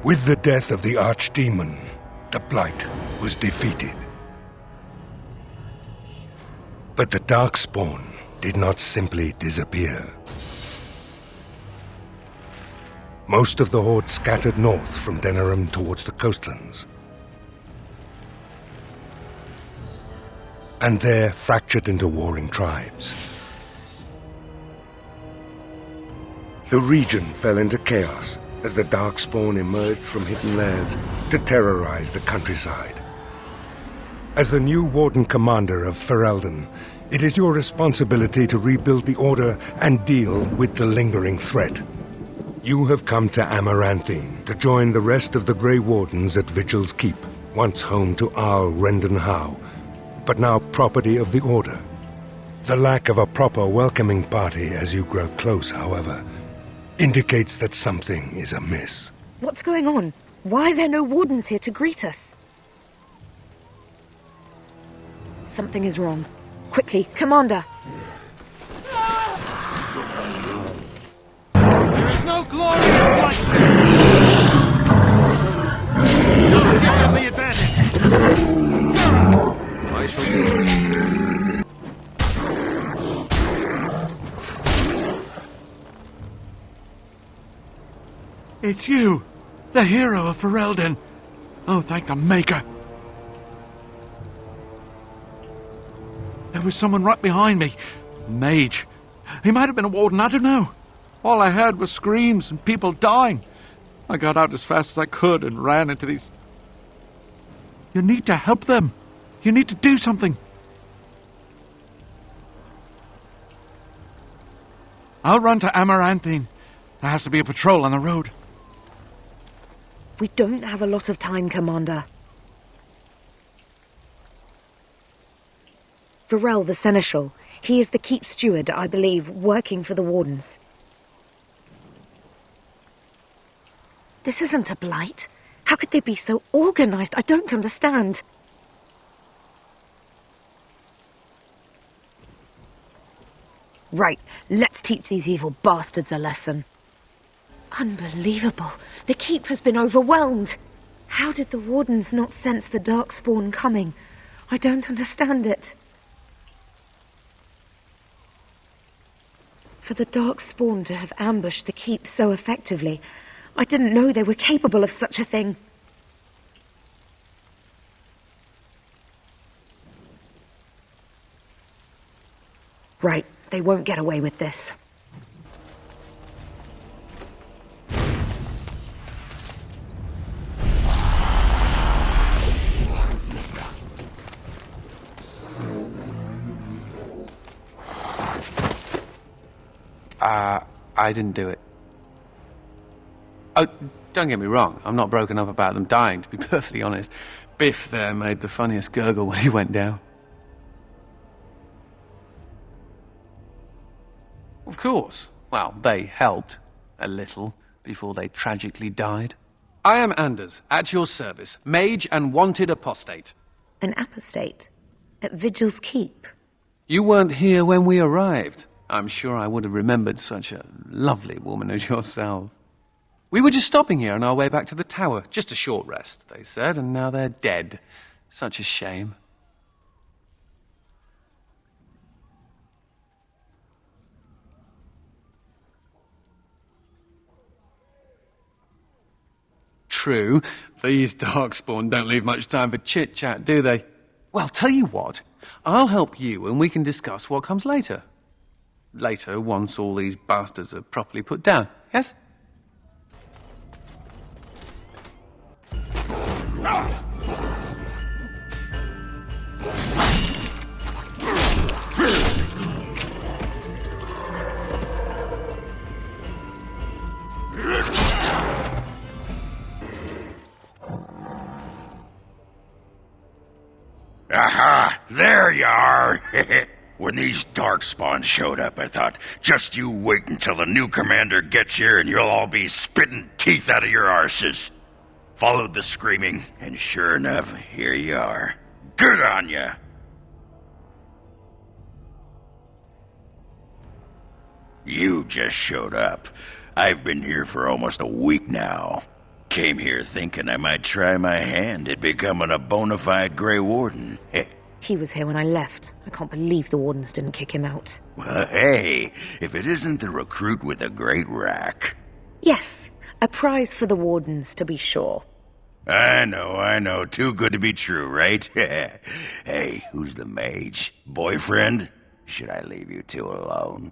With the death of the Archdemon, the Blight was defeated. But the Darkspawn did not simply disappear. Most of the Horde scattered north from Denerim towards the coastlands. And there fractured into warring tribes. The region fell into chaos as the Darkspawn emerged from hidden lairs to terrorize the countryside. As the new Warden Commander of Ferelden, it is your responsibility to rebuild the Order and deal with the lingering threat. You have come to Amaranthine to join the rest of the Grey Wardens at Vigil's Keep, once home to Arl Rendenhau, but now property of the Order. The lack of a proper welcoming party as you grow close, however, indicates that something is amiss. What's going on? Why are there no Wardens here to greet us? Something is wrong. Quickly, Commander! There is no glory in bloodshed! Don't give them the advantage! I shall see. It's you, the hero of Ferelden. Oh, thank the Maker. There was someone right behind me. A mage. He might have been a warden, I don't know. All I heard was screams and people dying. I got out as fast as I could and ran into these... You need to help them. You need to do something. I'll run to Amaranthine. There has to be a patrol on the road. We don't have a lot of time, Commander. Varel the Seneschal. He is the keep steward, I believe, working for the Wardens. This isn't a blight. How could they be so organized? I don't understand. Right, let's teach these evil bastards a lesson. Unbelievable. The keep has been overwhelmed. How did the Wardens not sense the Darkspawn coming? I don't understand it. For the Darkspawn to have ambushed the keep so effectively, I didn't know they were capable of such a thing. Right, they won't get away with this. I didn't do it. Oh, don't get me wrong, I'm not broken up about them dying, to be perfectly honest. Biff there made the funniest gurgle when he went down. Of course. Well, they helped. A little. Before they tragically died. I am Anders, at your service. Mage and wanted apostate. An apostate? At Vigil's Keep? You weren't here when we arrived. I'm sure I would have remembered such a lovely woman as yourself. We were just stopping here on our way back to the tower. Just a short rest, they said, and now they're dead. Such a shame. True, these Darkspawn don't leave much time for chit-chat, do they? Well, tell you what, I'll help you and we can discuss what comes later. Later, once all these bastards are properly put down, yes? Aha! There you are! When these Darkspawn showed up, I thought, just you wait until the new commander gets here and you'll all be spitting teeth out of your arses. Followed the screaming, and sure enough, here you are. Good on ya! You just showed up. I've been here for almost a week now. came here thinking I might try my hand at becoming a bona fide Grey Warden. He was here when I left. I can't believe the Wardens didn't kick him out. Well, hey, if it isn't the recruit with a great rack. Yes, a prize for the Wardens, to be sure. I know. Too good to be true, right? Hey, who's the mage? Boyfriend? Should I leave you two alone?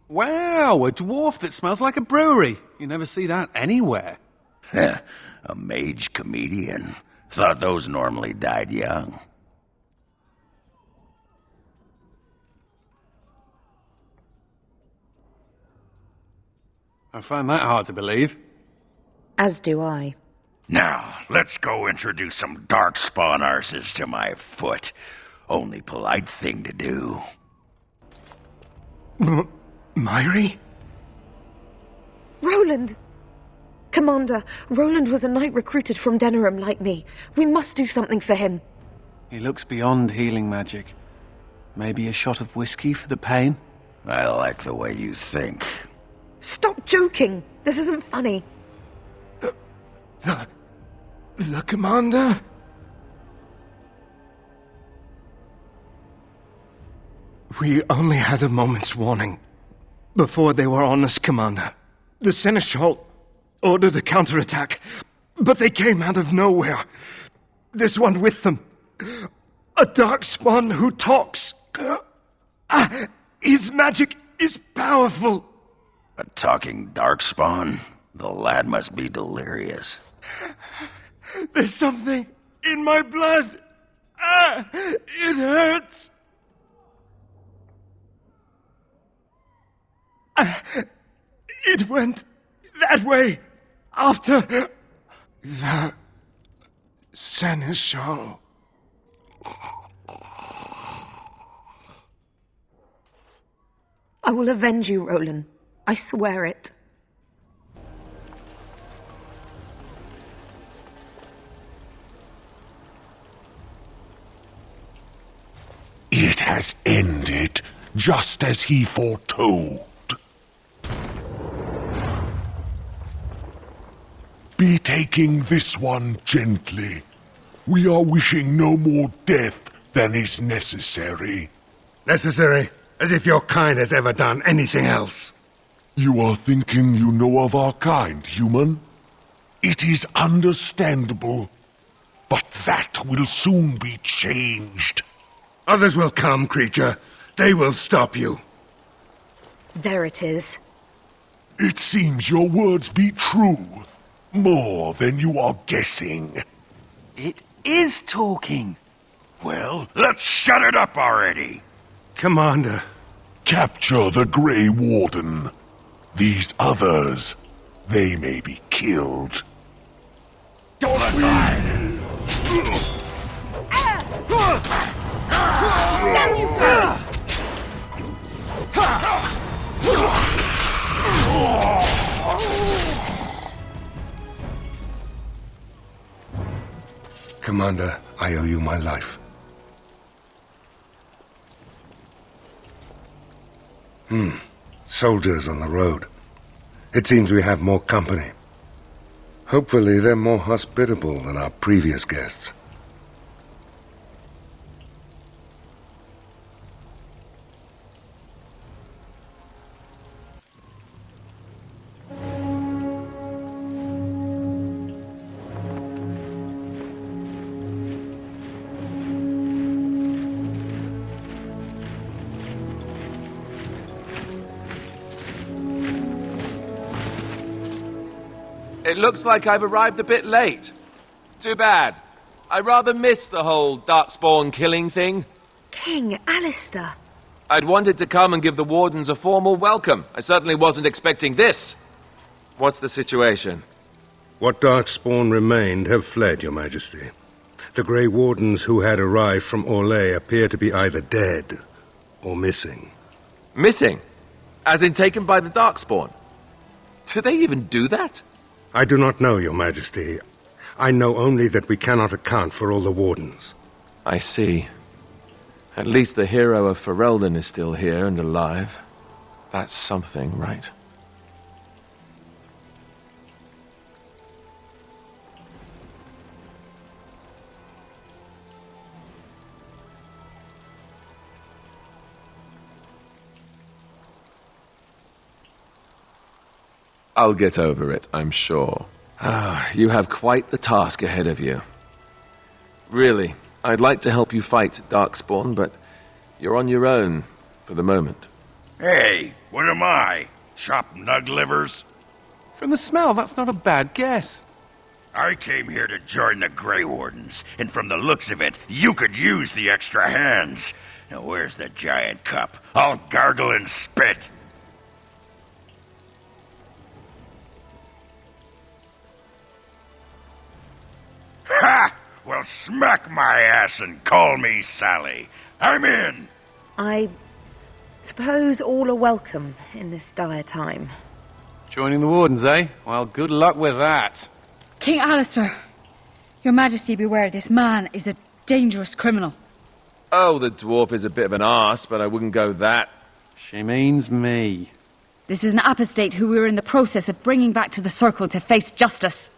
Wow, a dwarf that smells like a brewery. You never see that anywhere. A mage comedian. Thought those normally died young. I find that hard to believe. As do I. Now, let's go introduce some darkspawn arses to my foot. Only polite thing to do. Myri? Roland! Commander, Roland was a knight recruited from Denerim like me. We must do something for him. He looks beyond healing magic. Maybe a shot of whiskey for the pain? I like the way you think. Stop joking! This isn't funny. The commander? We only had a moment's warning. Before they were on us, Commander. The Seneschal ordered a counterattack, but they came out of nowhere. There's one with them. A darkspawn who talks. His magic is powerful. A talking darkspawn? The lad must be delirious. There's something in my blood. It hurts. It went that way after the Seneschal. I will avenge you, Roland. I swear it. It has ended, just as he foretold. Be taking this one gently. We are wishing no more death than is necessary. Necessary? As if your kind has ever done anything else. You are thinking you know of our kind, human? It is understandable, but that will soon be changed. Others will come, creature. They will stop you. There it is. It seems your words be true. More than you are guessing. It is talking. Well, let's shut it up already. Commander. Capture the Grey Warden. These others, they may be killed. Damn you both! Commander, I owe you my life. Soldiers on the road. It seems we have more company. Hopefully they're more hospitable than our previous guests. It looks like I've arrived a bit late. Too bad. I rather missed the whole darkspawn killing thing. King Alistair. I'd wanted to come and give the Wardens a formal welcome. I certainly wasn't expecting this. What's the situation? What darkspawn remained have fled, Your Majesty. The Grey Wardens who had arrived from Orlais appear to be either dead or missing. Missing? As in taken by the darkspawn? Do they even do that? I do not know, Your Majesty. I know only that we cannot account for all the Wardens. I see. At least the hero of Ferelden is still here and alive. That's something, right? I'll get over it, I'm sure. You have quite the task ahead of you. Really, I'd like to help you fight Darkspawn, but you're on your own for the moment. Hey, what am I? Chopped nug livers? From the smell, that's not a bad guess. I came here to join the Grey Wardens, and from the looks of it, you could use the extra hands. Now where's the giant cup? I'll gargle and spit. Ha! Well, smack my ass and call me Sally. I'm in! I suppose all are welcome in this dire time. Joining the Wardens, eh? Well, good luck with that. King Alistair, your Majesty beware, this man is a dangerous criminal. Oh, the dwarf is a bit of an arse, but I wouldn't go that. She means me. This is an apostate who we are in the process of bringing back to the Circle to face justice.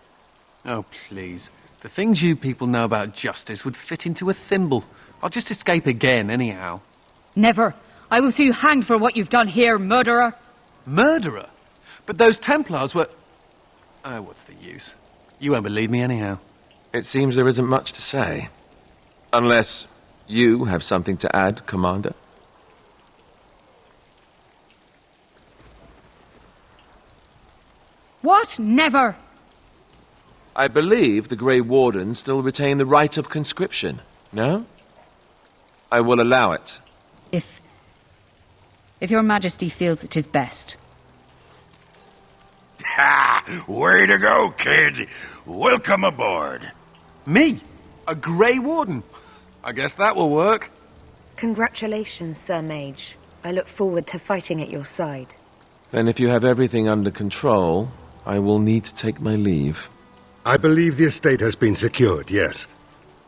Oh, please. The things you people know about justice would fit into a thimble. I'll just escape again, anyhow. Never. I will see you hanged for what you've done here, murderer. Murderer? But those Templars were... Oh, what's the use? You won't believe me anyhow. It seems there isn't much to say. Unless you have something to add, Commander. What? Never! I believe the Grey Wardens still retain the right of conscription, no? I will allow it. If your Majesty feels it is best. Ha! Way to go, kid! Welcome aboard. Me? A Grey Warden? I guess that will work. Congratulations, Sir Mage. I look forward to fighting at your side. Then if you have everything under control, I will need to take my leave. I believe the estate has been secured, yes.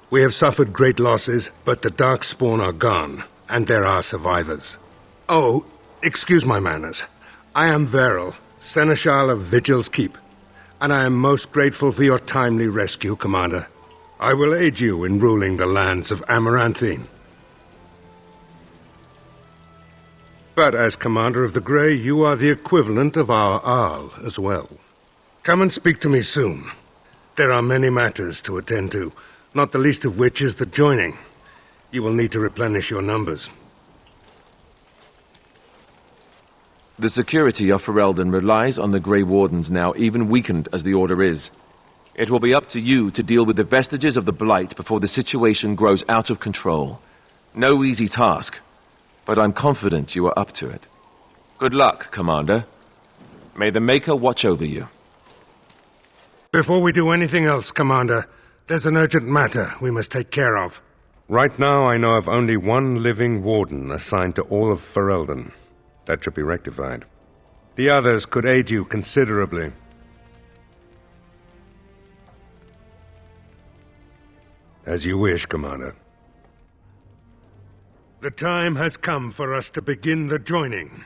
We have suffered great losses, but the Darkspawn are gone, and there are survivors. Oh, excuse my manners. I am Veril, Seneschal of Vigil's Keep, and I am most grateful for your timely rescue, Commander. I will aid you in ruling the lands of Amaranthine. But as Commander of the Grey, you are the equivalent of our Arl as well. Come and speak to me soon. There are many matters to attend to, not the least of which is the joining. You will need to replenish your numbers. The security of Ferelden relies on the Grey Wardens now, even weakened as the Order is. It will be up to you to deal with the vestiges of the Blight before the situation grows out of control. No easy task, but I'm confident you are up to it. Good luck, Commander. May the Maker watch over you. Before we do anything else, Commander, there's an urgent matter we must take care of. Right now, I know of only one living warden assigned to all of Ferelden. That should be rectified. The others could aid you considerably. As you wish, Commander. The time has come for us to begin the joining.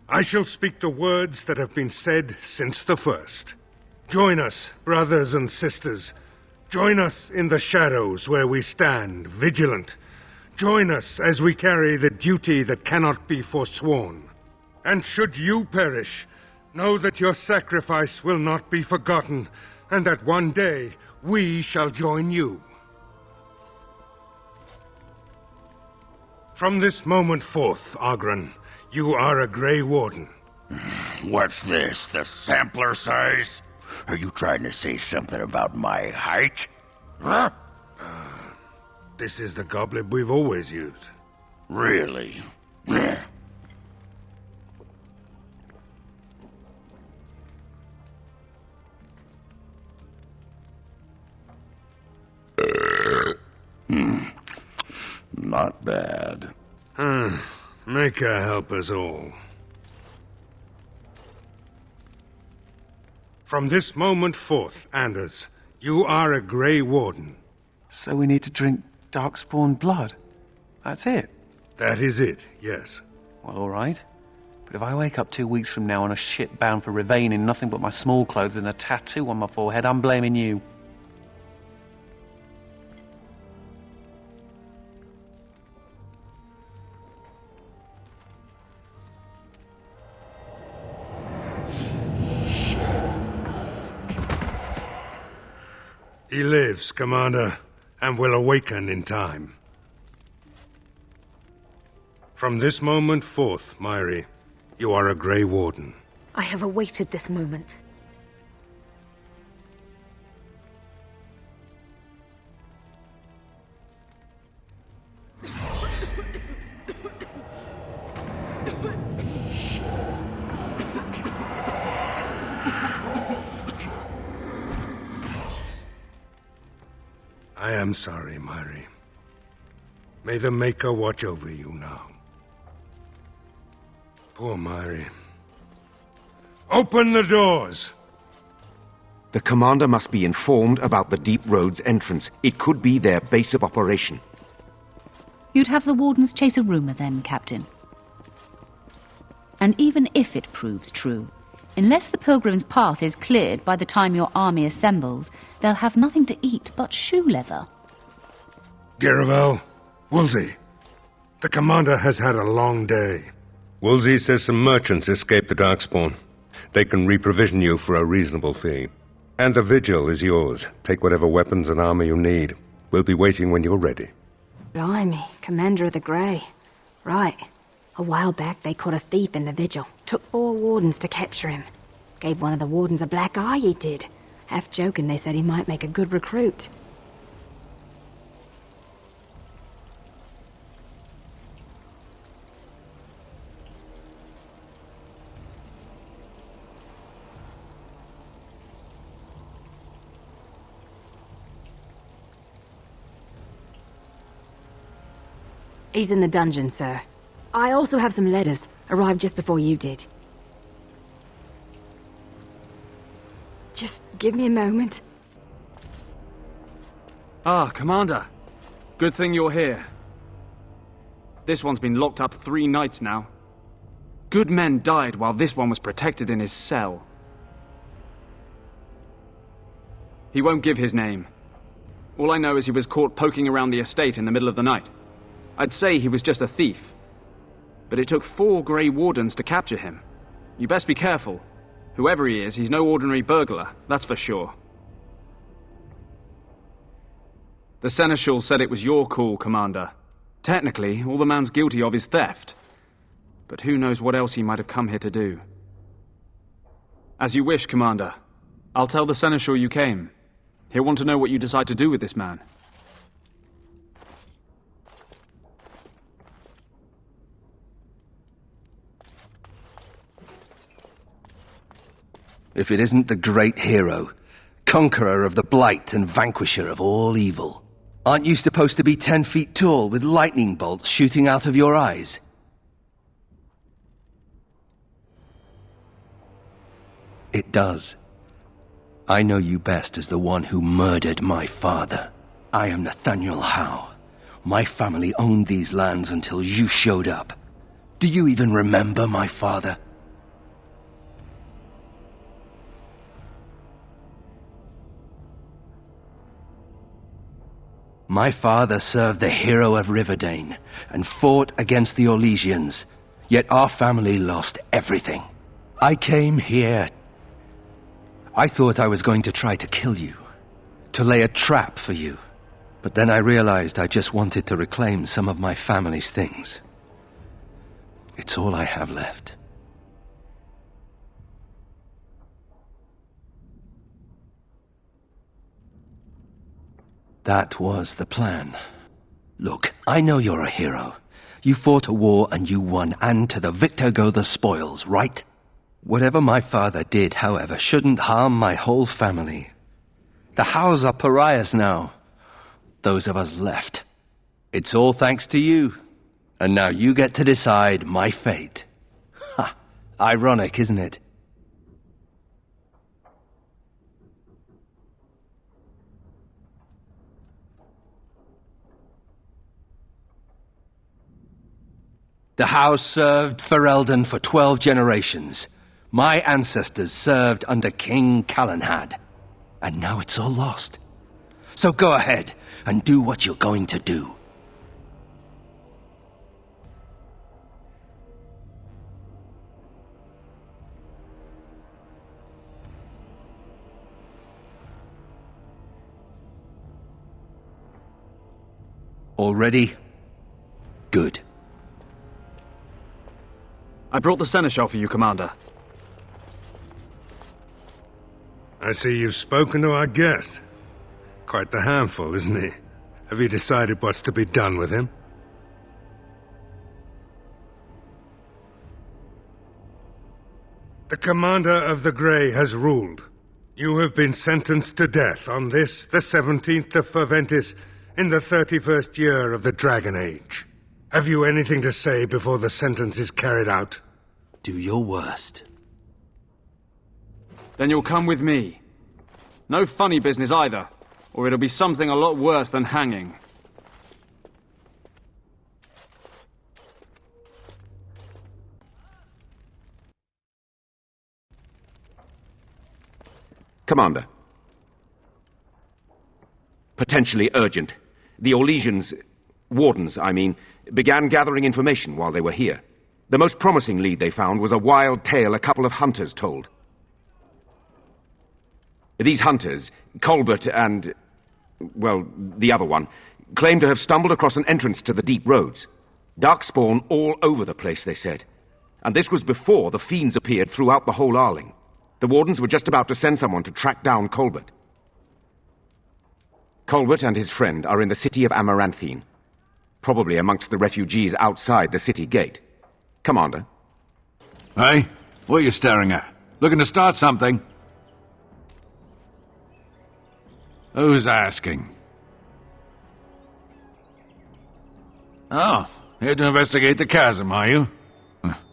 I shall speak the words that have been said since the first. Join us, brothers and sisters. Join us in the shadows where we stand, vigilant. Join us as we carry the duty that cannot be forsworn. And should you perish, know that your sacrifice will not be forgotten, and that one day we shall join you. From this moment forth, Oghren, you are a Grey Warden. What's this, the sampler size? Are you trying to say something about my height? Huh? This is the goblet we've always used. Really? Not bad. Maker help us all. From this moment forth, Anders, you are a Grey Warden. So we need to drink Darkspawn blood? That's it? That is it, yes. Well, all right. But if I wake up 2 weeks from now on a ship bound for Loghain in nothing but my small clothes and a tattoo on my forehead, I'm blaming you. He lives, Commander, and will awaken in time. From this moment forth, Myri, you are a Grey Warden. I have awaited this moment. I am sorry, Myri. May the Maker watch over you now. Poor Myri. Open the doors! The commander must be informed about the Deep Road's entrance. It could be their base of operation. You'd have the Wardens chase a rumour then, Captain. And even if it proves true, unless the Pilgrim's path is cleared by the time your army assembles, they'll have nothing to eat but shoe leather. Garavel, Woolsey, the commander has had a long day. Woolsey says some merchants escaped the Darkspawn. They can reprovision you for a reasonable fee. And the Vigil is yours. Take whatever weapons and armor you need. We'll be waiting when you're ready. Blimey, Commander of the Grey. Right. A while back they caught a thief in the Vigil. Took 4 wardens to capture him. Gave one of the wardens a black eye, he did. Half joking, they said he might make a good recruit. He's in the dungeon, sir. I also have some letters. Arrived just before you did. Just give me a moment. Ah, Commander. Good thing you're here. This one's been locked up 3 nights now. Good men died while this one was protected in his cell. He won't give his name. All I know is he was caught poking around the estate in the middle of the night. I'd say he was just a thief. But it took 4 Grey Wardens to capture him. You best be careful. Whoever he is, he's no ordinary burglar, that's for sure. The Seneschal said it was your call, Commander. Technically, all the man's guilty of is theft. But who knows what else he might have come here to do. As you wish, Commander. I'll tell the Seneschal you came. He'll want to know what you decide to do with this man. If it isn't the great hero, conqueror of the Blight and vanquisher of all evil. Aren't you supposed to be 10 feet tall with lightning bolts shooting out of your eyes? It does. I know you best as the one who murdered my father. I am Nathaniel Howe. My family owned these lands until you showed up. Do you even remember my father? My father served the hero of Riverdane and fought against the Orlesians, yet our family lost everything. I came here. I thought I was going to try to kill you, to lay a trap for you, but then I realized I just wanted to reclaim some of my family's things. It's all I have left. That was the plan. Look, I know you're a hero. You fought a war and you won, and to the victor go the spoils, right? Whatever my father did, however, shouldn't harm my whole family. The Howes are pariahs now. Those of us left. It's all thanks to you. And now you get to decide my fate. Ha! Ironic, isn't it? The house served Ferelden for 12 generations. My ancestors served under King Calenhad. And now it's all lost. So go ahead and do what you're going to do. Already? Good. I brought the seneschal for you, Commander. I see you've spoken to our guest. Quite the handful, isn't he? Have you decided what's to be done with him? The Commander of the Grey has ruled. You have been sentenced to death on this, the 17th of Ferventis, in the 31st year of the Dragon Age. Have you anything to say before the sentence is carried out? Do your worst. Then you'll come with me. No funny business either, or it'll be something a lot worse than hanging. Commander. Potentially urgent. The Orlesians, wardens, I mean, began gathering information while they were here. The most promising lead they found was a wild tale a couple of hunters told. These hunters, Colbert and, well, the other one, claim to have stumbled across an entrance to the deep roads. Darkspawn all over the place, they said. And this was before the fiends appeared throughout the whole Arling. The wardens were just about to send someone to track down Colbert. Colbert and his friend are in the city of Amaranthine, probably amongst the refugees outside the city gate. Commander. Hey, what are you staring at? Looking to start something? Who's asking? Oh, here to investigate the chasm, are you?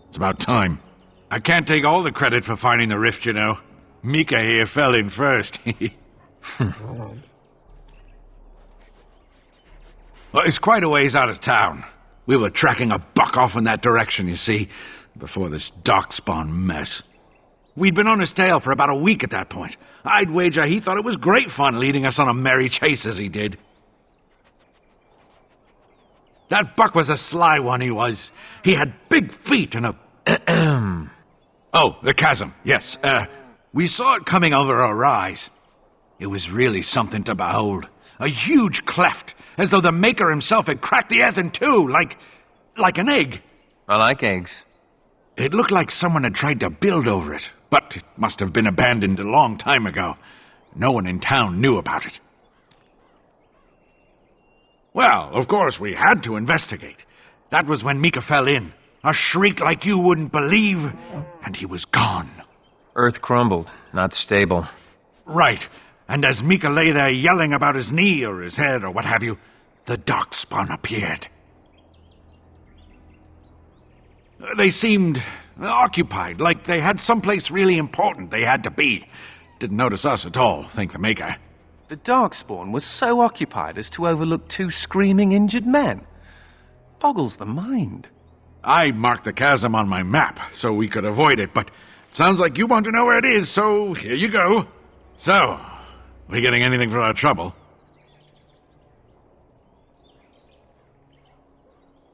It's about time. I can't take all the credit for finding the rift, you know. Mika here fell in first. Well, it's quite a ways out of town. We were tracking a buck off in that direction, you see, before this darkspawn mess. We'd been on his tail for about a week at that point. I'd wager he thought it was great fun leading us on a merry chase as he did. That buck was a sly one, he was. He had big feet and a... Oh, the chasm, yes. We saw it coming over a rise. It was really something to behold. A huge cleft, as though the Maker himself had cracked the earth in two, like an egg. I like eggs. It looked like someone had tried to build over it, but it must have been abandoned a long time ago. No one in town knew about it. Well, of course, we had to investigate. That was when Mika fell in. A shriek like you wouldn't believe, and he was gone. Earth crumbled, not stable. Right, and as Mika lay there yelling about his knee or his head or what have you, the darkspawn appeared. They seemed occupied, like they had someplace really important they had to be. Didn't notice us at all, thank the Maker. The Darkspawn was so occupied as to overlook two screaming injured men. Boggles the mind. I marked the chasm on my map so we could avoid it, but it sounds like you want to know where it is, so here you go. So, we getting anything for our trouble?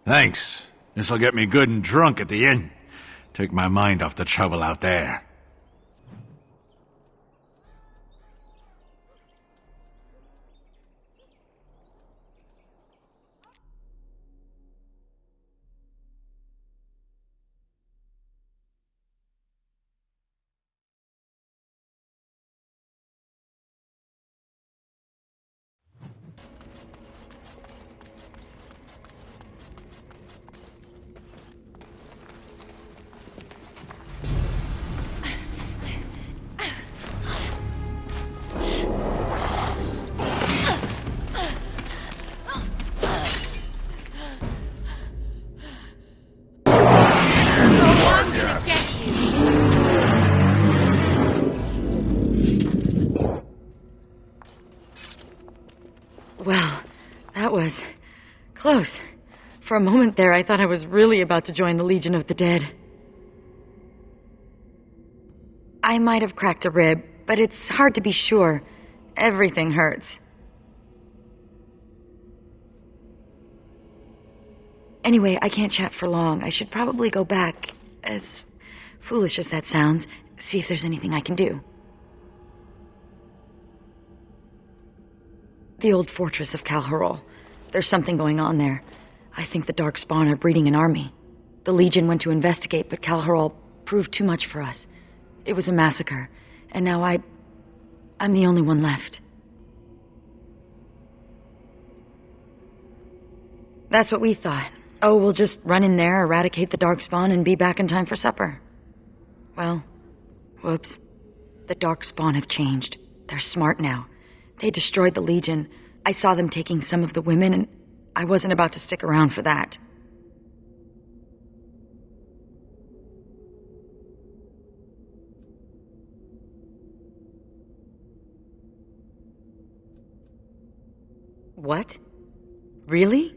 Thanks. This'll get me good and drunk at the inn. Take my mind off the trouble out there. Well, that was close. For a moment there, I thought I was really about to join the Legion of the Dead. I might have cracked a rib, but it's hard to be sure. Everything hurts. Anyway, I can't chat for long. I should probably go back, as foolish as that sounds, see if there's anything I can do. The old fortress of Calharol. There's something going on there. I think the Darkspawn are breeding an army. The Legion went to investigate, but Calharol proved too much for us. It was a massacre, and now I'm the only one left. That's what we thought. Oh, we'll just run in there, eradicate the Darkspawn, and be back in time for supper. Well, whoops. The Darkspawn have changed. They're smart now. They destroyed the Legion. I saw them taking some of the women, and I wasn't about to stick around for that. What? Really?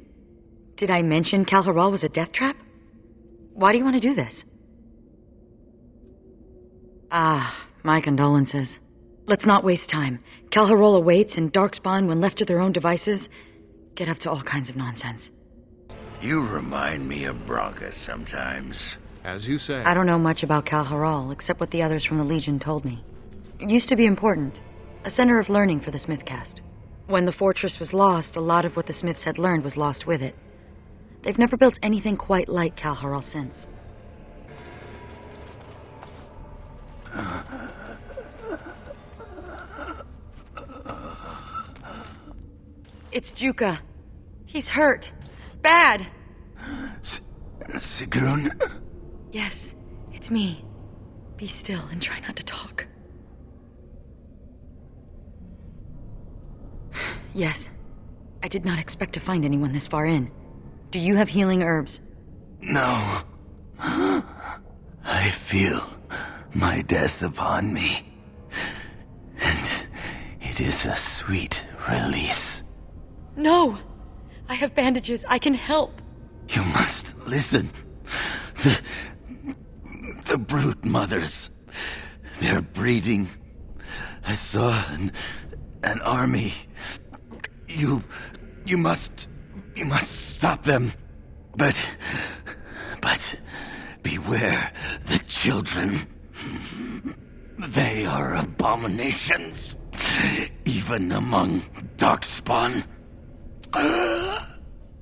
Did I mention Calharol was a death trap? Why do you want to do this? Ah, my condolences. Let's not waste time. Calharol awaits, and Darkspawn, when left to their own devices, get up to all kinds of nonsense. You remind me of Bronca sometimes. As you say. I don't know much about Calharol, except what the others from the Legion told me. It used to be important. A center of learning for the Smithcast. When the fortress was lost, a lot of what the Smiths had learned was lost with it. They've never built anything quite like Calharol since. It's Juka. He's hurt. Bad. Sigrun? Yes, it's me. Be still and try not to talk. Yes. I did not expect to find anyone this far in. Do you have healing herbs? No. I feel my death upon me. And it is a sweet release. No! I have bandages. I can help. You must listen. The brood mothers. They're breeding. I saw an army. You must stop them. But beware the children. They are abominations, even among Darkspawn.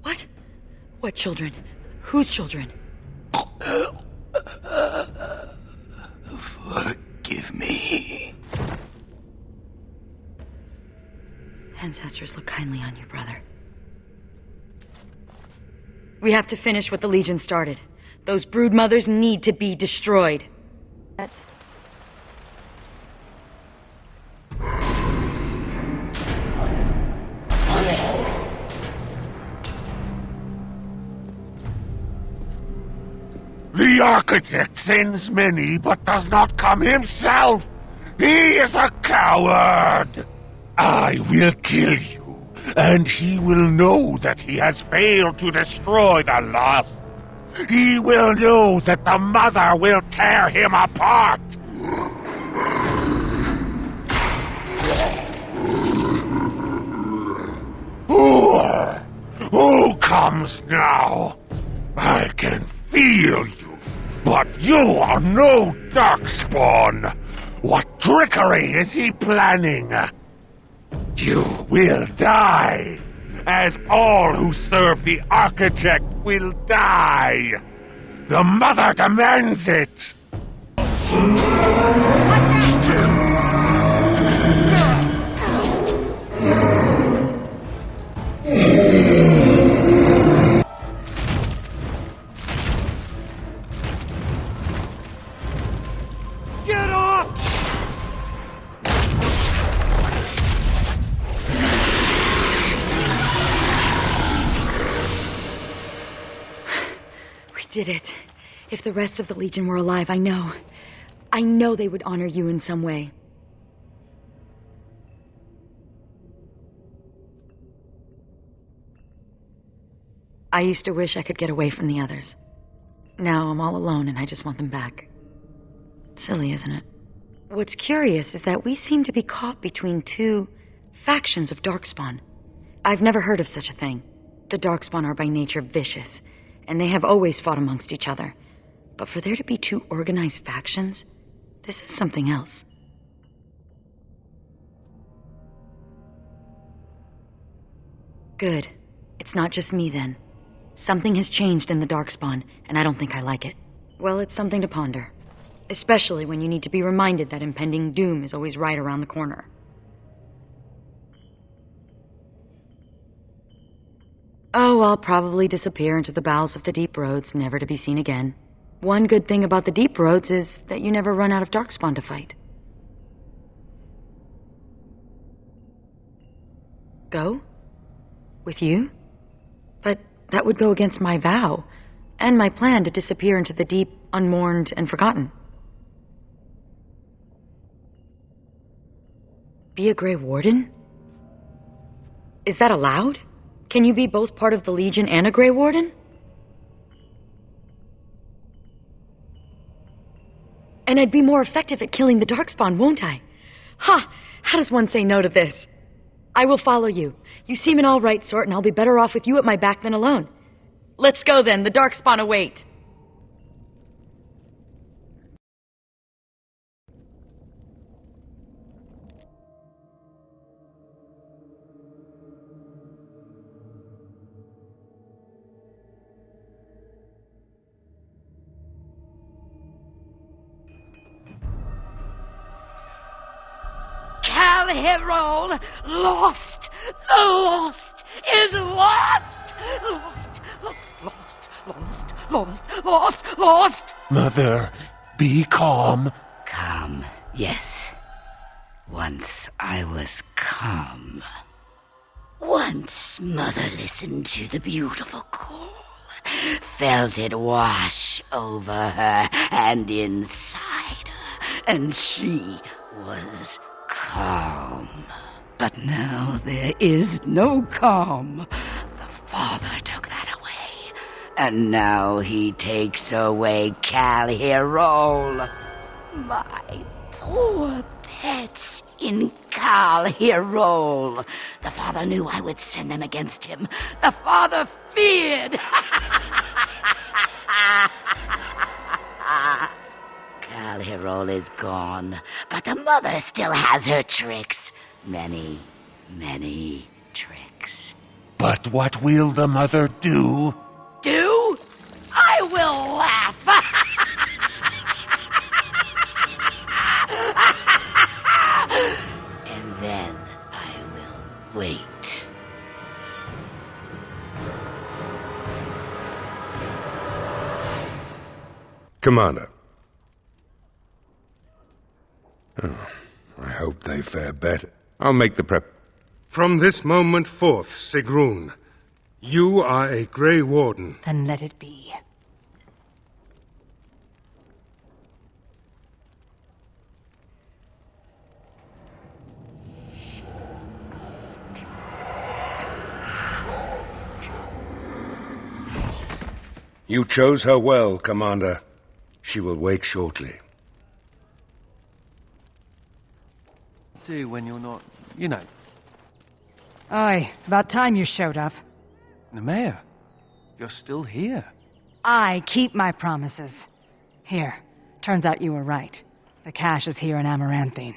What? What children? Whose children? Forgive me. Ancestors look kindly on you, brother. We have to finish what the Legion started. Those brood mothers need to be destroyed. The Architect sends many, but does not come himself. He is a coward. I will kill you, and he will know that he has failed to destroy the Lost. He will know that the Mother will tear him apart. Who comes now? I can feel you, but you are no Darkspawn. What trickery is he planning? You will die, as all who serve the Architect will die. The Mother demands it. Get off! We did it. If the rest of the Legion were alive, I know they would honor you in some way. I used to wish I could get away from the others. Now I'm all alone and I just want them back. Silly, isn't it? What's curious is that we seem to be caught between two factions of Darkspawn. I've never heard of such a thing. The Darkspawn are by nature vicious, and they have always fought amongst each other. But for there to be two organized factions, this is something else. Good. It's not just me, then. Something has changed in the Darkspawn, and I don't think I like it. Well, it's something to ponder. Especially when you need to be reminded that impending doom is always right around the corner. Oh, I'll probably disappear into the bowels of the deep roads, never to be seen again. One good thing about the deep roads is that you never run out of Darkspawn to fight. Go? With you? But that would go against my vow, and my plan to disappear into the deep, unmourned, and forgotten. Be a Grey Warden? Is that allowed? Can you be both part of the Legion and a Grey Warden? And I'd be more effective at killing the Darkspawn, won't I? Ha! How does one say no to this? I will follow you. You seem an all-right sort, and I'll be better off with you at my back than alone. Let's go, then. The Darkspawn await. Herald, lost! The lost is lost! Lost, lost, lost, lost, lost, lost, lost! Mother, be calm. Calm, yes. Once I was calm. Once Mother listened to the beautiful call, felt it wash over her and inside her, and she was calm. But now there is no calm. The Father took that away, and now he takes away Cal Hyrule. My poor pets in Cal Hyrule. The Father knew I would send them against him. The Father feared. Cal Hyrule is gone, but the Mother still has her tricks. Many, many tricks. But what will the Mother do? Do? I will laugh! And then I will wait. Commander. Oh, I hope they fare better. I'll make the prep. From this moment forth, Sigrun, you are a Grey Warden. Then let it be. You chose her well, Commander. She will wake shortly. Do when you're not, you know. Aye, about time you showed up. Nemea, you're still here. I keep my promises. Here, turns out you were right. The cache is here in Amaranthine.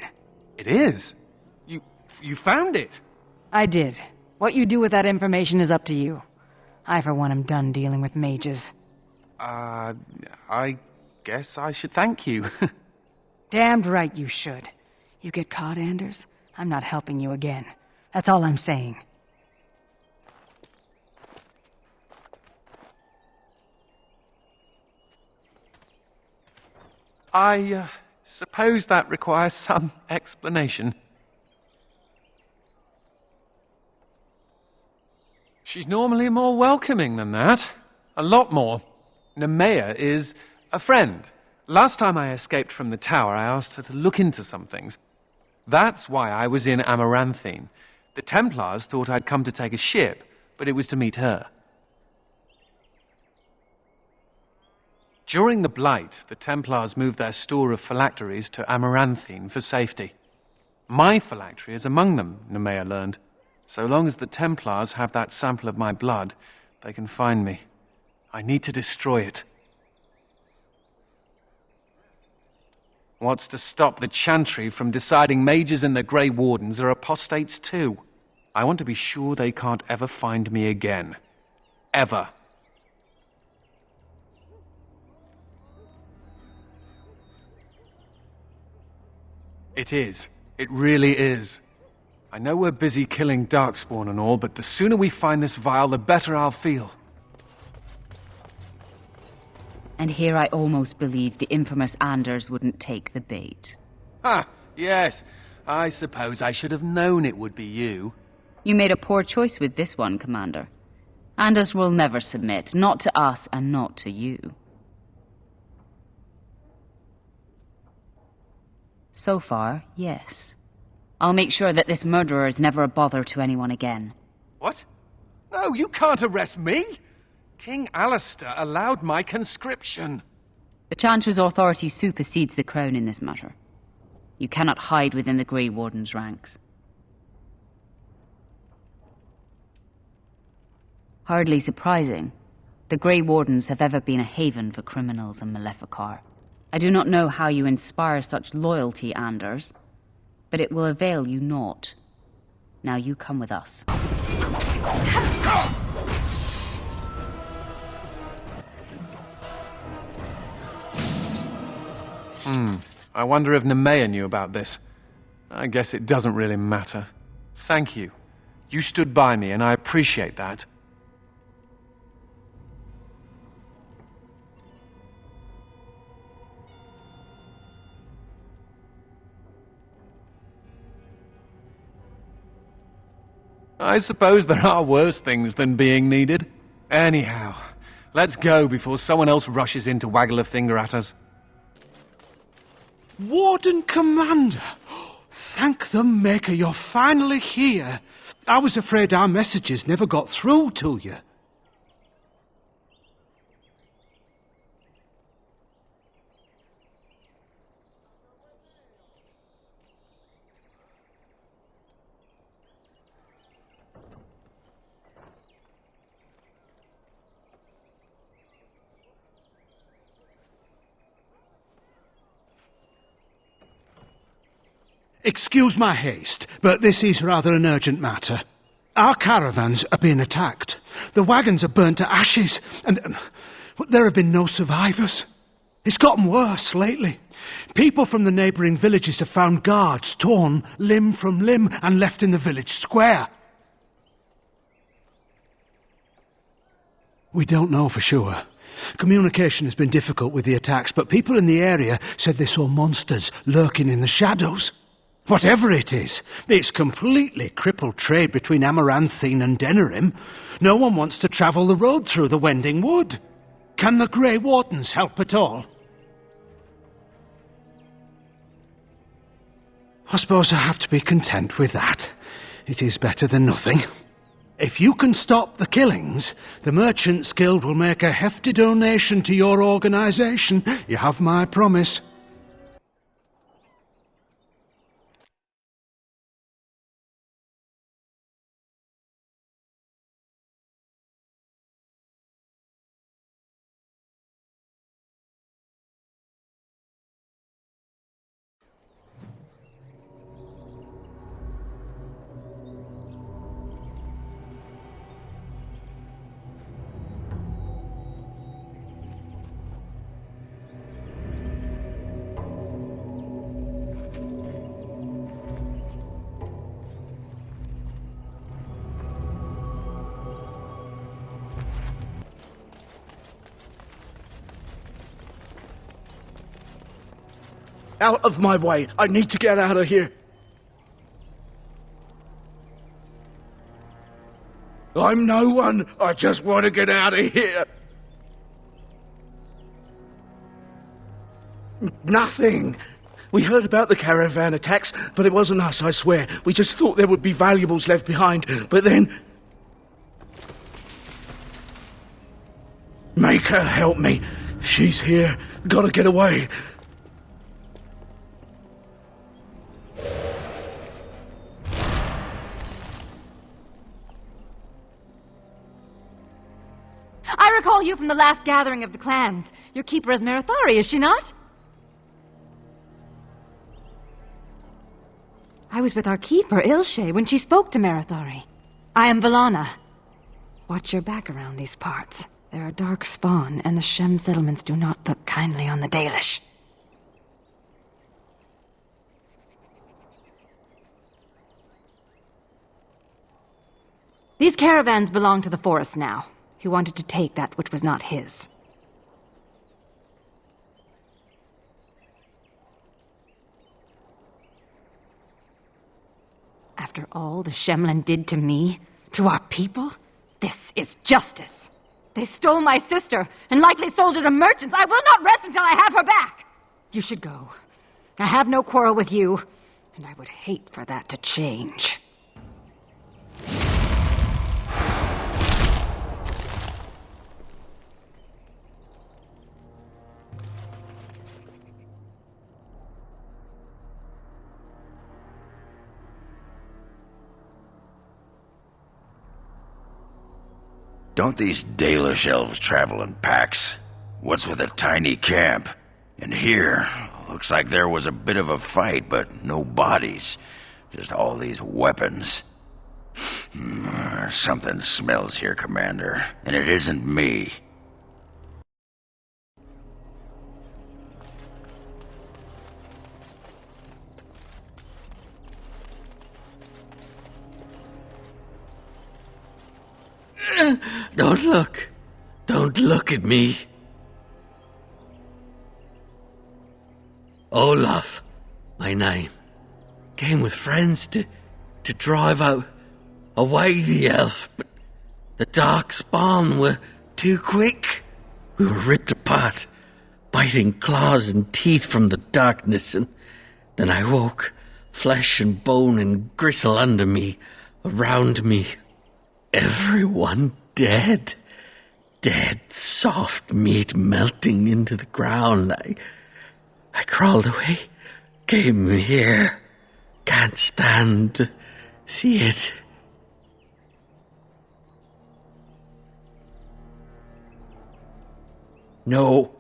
It is? You found it? I did. What you do with that information is up to you. I, for one, am done dealing with mages. I guess I should thank you. Damned right you should. You get caught, Anders? I'm not helping you again. That's all I'm saying. I suppose that requires some explanation. She's normally more welcoming than that. A lot more. Nemea is a friend. Last time I escaped from the tower, I asked her to look into some things. That's why I was in Amaranthine. The Templars thought I'd come to take a ship, but it was to meet her. During the Blight, the Templars moved their store of phylacteries to Amaranthine for safety. My phylactery is among them, Nemea learned. So long as the Templars have that sample of my blood, they can find me. I need to destroy it. What's to stop the Chantry from deciding mages and the Grey Wardens are apostates too? I want to be sure they can't ever find me again. Ever. It is. It really is. I know we're busy killing Darkspawn and all, but the sooner we find this vial, the better I'll feel. And here I almost believed the infamous Anders wouldn't take the bait. Ah, yes. I suppose I should have known it would be you. You made a poor choice with this one, Commander. Anders will never submit, not to us and not to you. So far, yes. I'll make sure that this murderer is never a bother to anyone again. What? No, you can't arrest me! King Alistair allowed my conscription. The Chantry's authority supersedes the Crown in this matter. You cannot hide within the Grey Warden's ranks. Hardly surprising. The Grey Wardens have ever been a haven for criminals and Maleficar. I do not know how you inspire such loyalty, Anders, but it will avail you naught. Now you come with us. I wonder if Nemea knew about this. I guess it doesn't really matter. Thank you. You stood by me, and I appreciate that. I suppose there are worse things than being needed. Anyhow, let's go before someone else rushes in to waggle a finger at us. Warden Commander! Thank the Maker you're finally here. I was afraid our messages never got through to you. Excuse my haste, but this is rather an urgent matter. Our caravans are being attacked. The wagons are burnt to ashes, and there have been no survivors. It's gotten worse lately. People from the neighbouring villages have found guards torn limb from limb and left in the village square. We don't know for sure. Communication has been difficult with the attacks, but people in the area said they saw monsters lurking in the shadows. Whatever it is, it's completely crippled trade between Amaranthine and Denerim. No one wants to travel the road through the Wending Wood. Can the Grey Wardens help at all? I suppose I have to be content with that. It is better than nothing. If you can stop the killings, the Merchants Guild will make a hefty donation to your organisation. You have my promise. Out of my way! I need to get out of here! I'm no one! I just want to get out of here! Nothing! We heard about the caravan attacks, but it wasn't us, I swear. We just thought there would be valuables left behind, but then... Make her help me! She's here! Gotta get away! I recall you from the last gathering of the clans. Your keeper is Marathari, is she not? I was with our keeper, Ilshe, when she spoke to Marathori. I am Valana. Watch your back around these parts. They're a dark spawn, and the Shem settlements do not look kindly on the Dalish. These caravans belong to the forest now. He wanted to take that which was not his. After all the Shemlin did to me, to our people, this is justice. They stole my sister and likely sold her to merchants. I will not rest until I have her back. You should go. I have no quarrel with you, and I would hate for that to change. Don't these Dalish elves travel in packs? What's with a tiny camp? And here, looks like there was a bit of a fight, but no bodies. Just all these weapons. Something smells here, Commander, and it isn't me. Don't look. Don't look at me. Olaf, my name. Came with friends to drive out away the elf, but the dark spawn were too quick. We were ripped apart, biting claws and teeth from the darkness, and then I woke, flesh and bone and gristle under me, around me. Everyone dead. Dead, soft meat melting into the ground. I crawled away, came here. Can't stand to see it. No.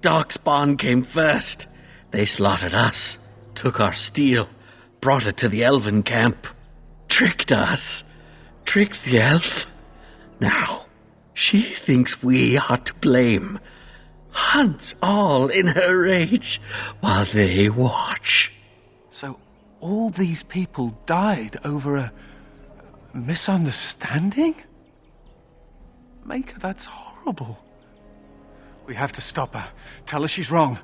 Darkspawn came first. They slaughtered us, took our steel, brought it to the elven camp, tricked us. Tricked the elf. Now, she thinks we are to blame. Hunts all in her rage while they watch. So all these people died over a misunderstanding? Maker, that's horrible. We have to stop her. Tell her she's wrong.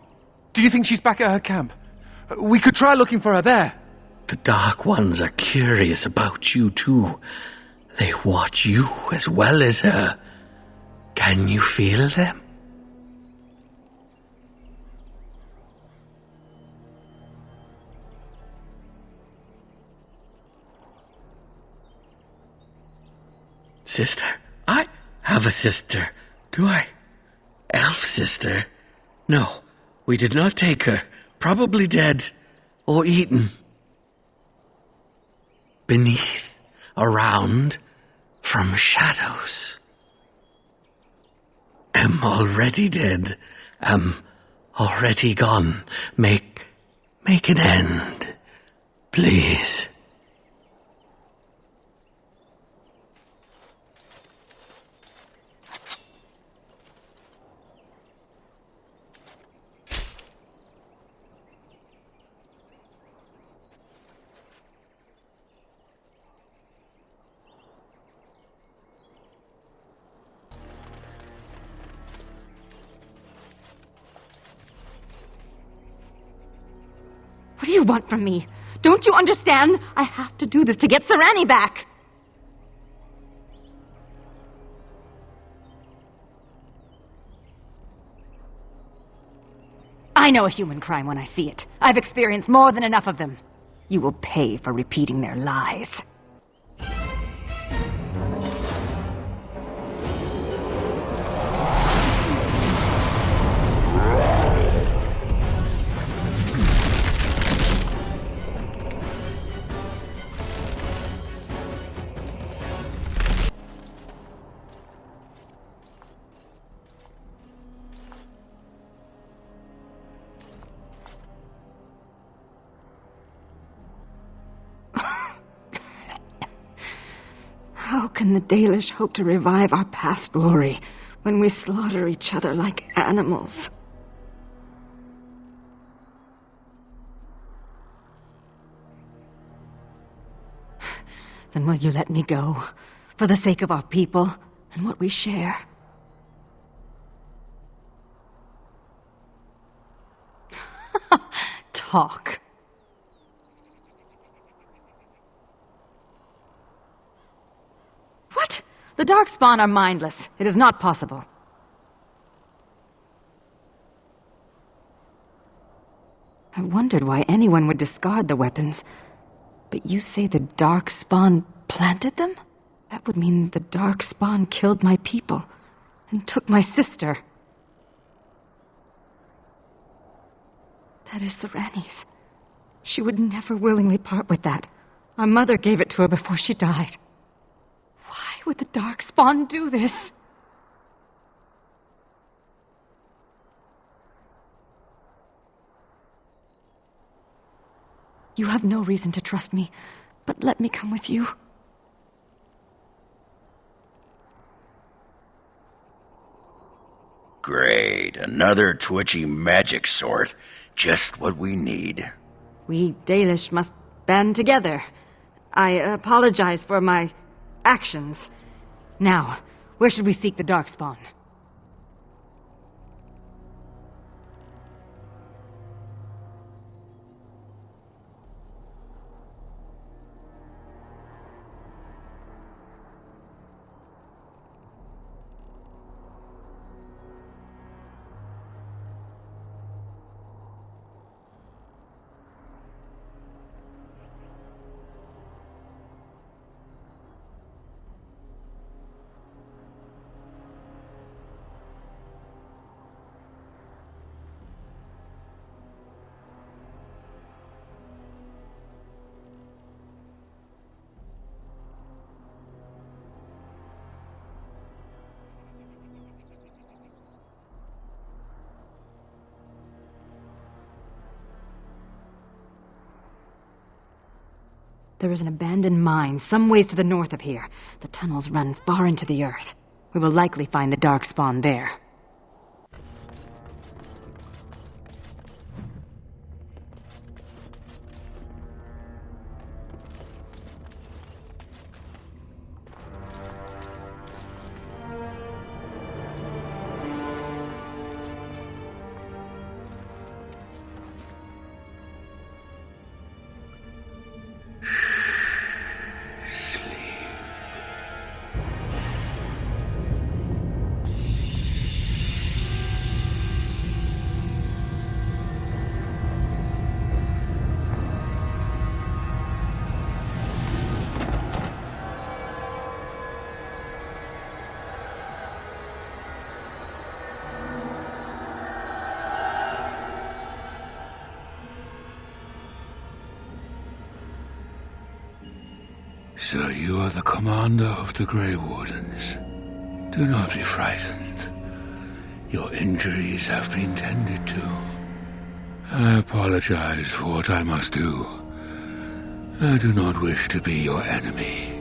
Do you think she's back at her camp? We could try looking for her there. The Dark Ones are curious about you too. They watch you as well as her. Can you feel them? Sister? I have a sister. Do I? Elf sister? No, we did not take her. Probably dead. Or eaten. Beneath. Around. From shadows. Am already dead. Am already gone. Make an end. Please. What do you want from me? Don't you understand? I have to do this to get Sarani back. I know a human crime when I see it. I've experienced more than enough of them. You will pay for repeating their lies. How can the Dalish hope to revive our past glory when we slaughter each other like animals? Then will you let me go, for the sake of our people and what we share? Talk. What? The Darkspawn are mindless. It is not possible. I wondered why anyone would discard the weapons. But you say the Darkspawn planted them? That would mean the Darkspawn killed my people and took my sister. That is Sereni's. She would never willingly part with that. Our mother gave it to her before she died. Why would the Darkspawn do this? You have no reason to trust me, but let me come with you. Great, another twitchy magic sword. Just what we need. We Dalish must band together. I apologize for my actions. Now, where should we seek the Darkspawn? There is an abandoned mine some ways to the north of here. The tunnels run far into the earth. We will likely find the Darkspawn there. So you are the commander of the Grey Wardens. Do not be frightened. Your injuries have been tended to. I apologize for what I must do. I do not wish to be your enemy.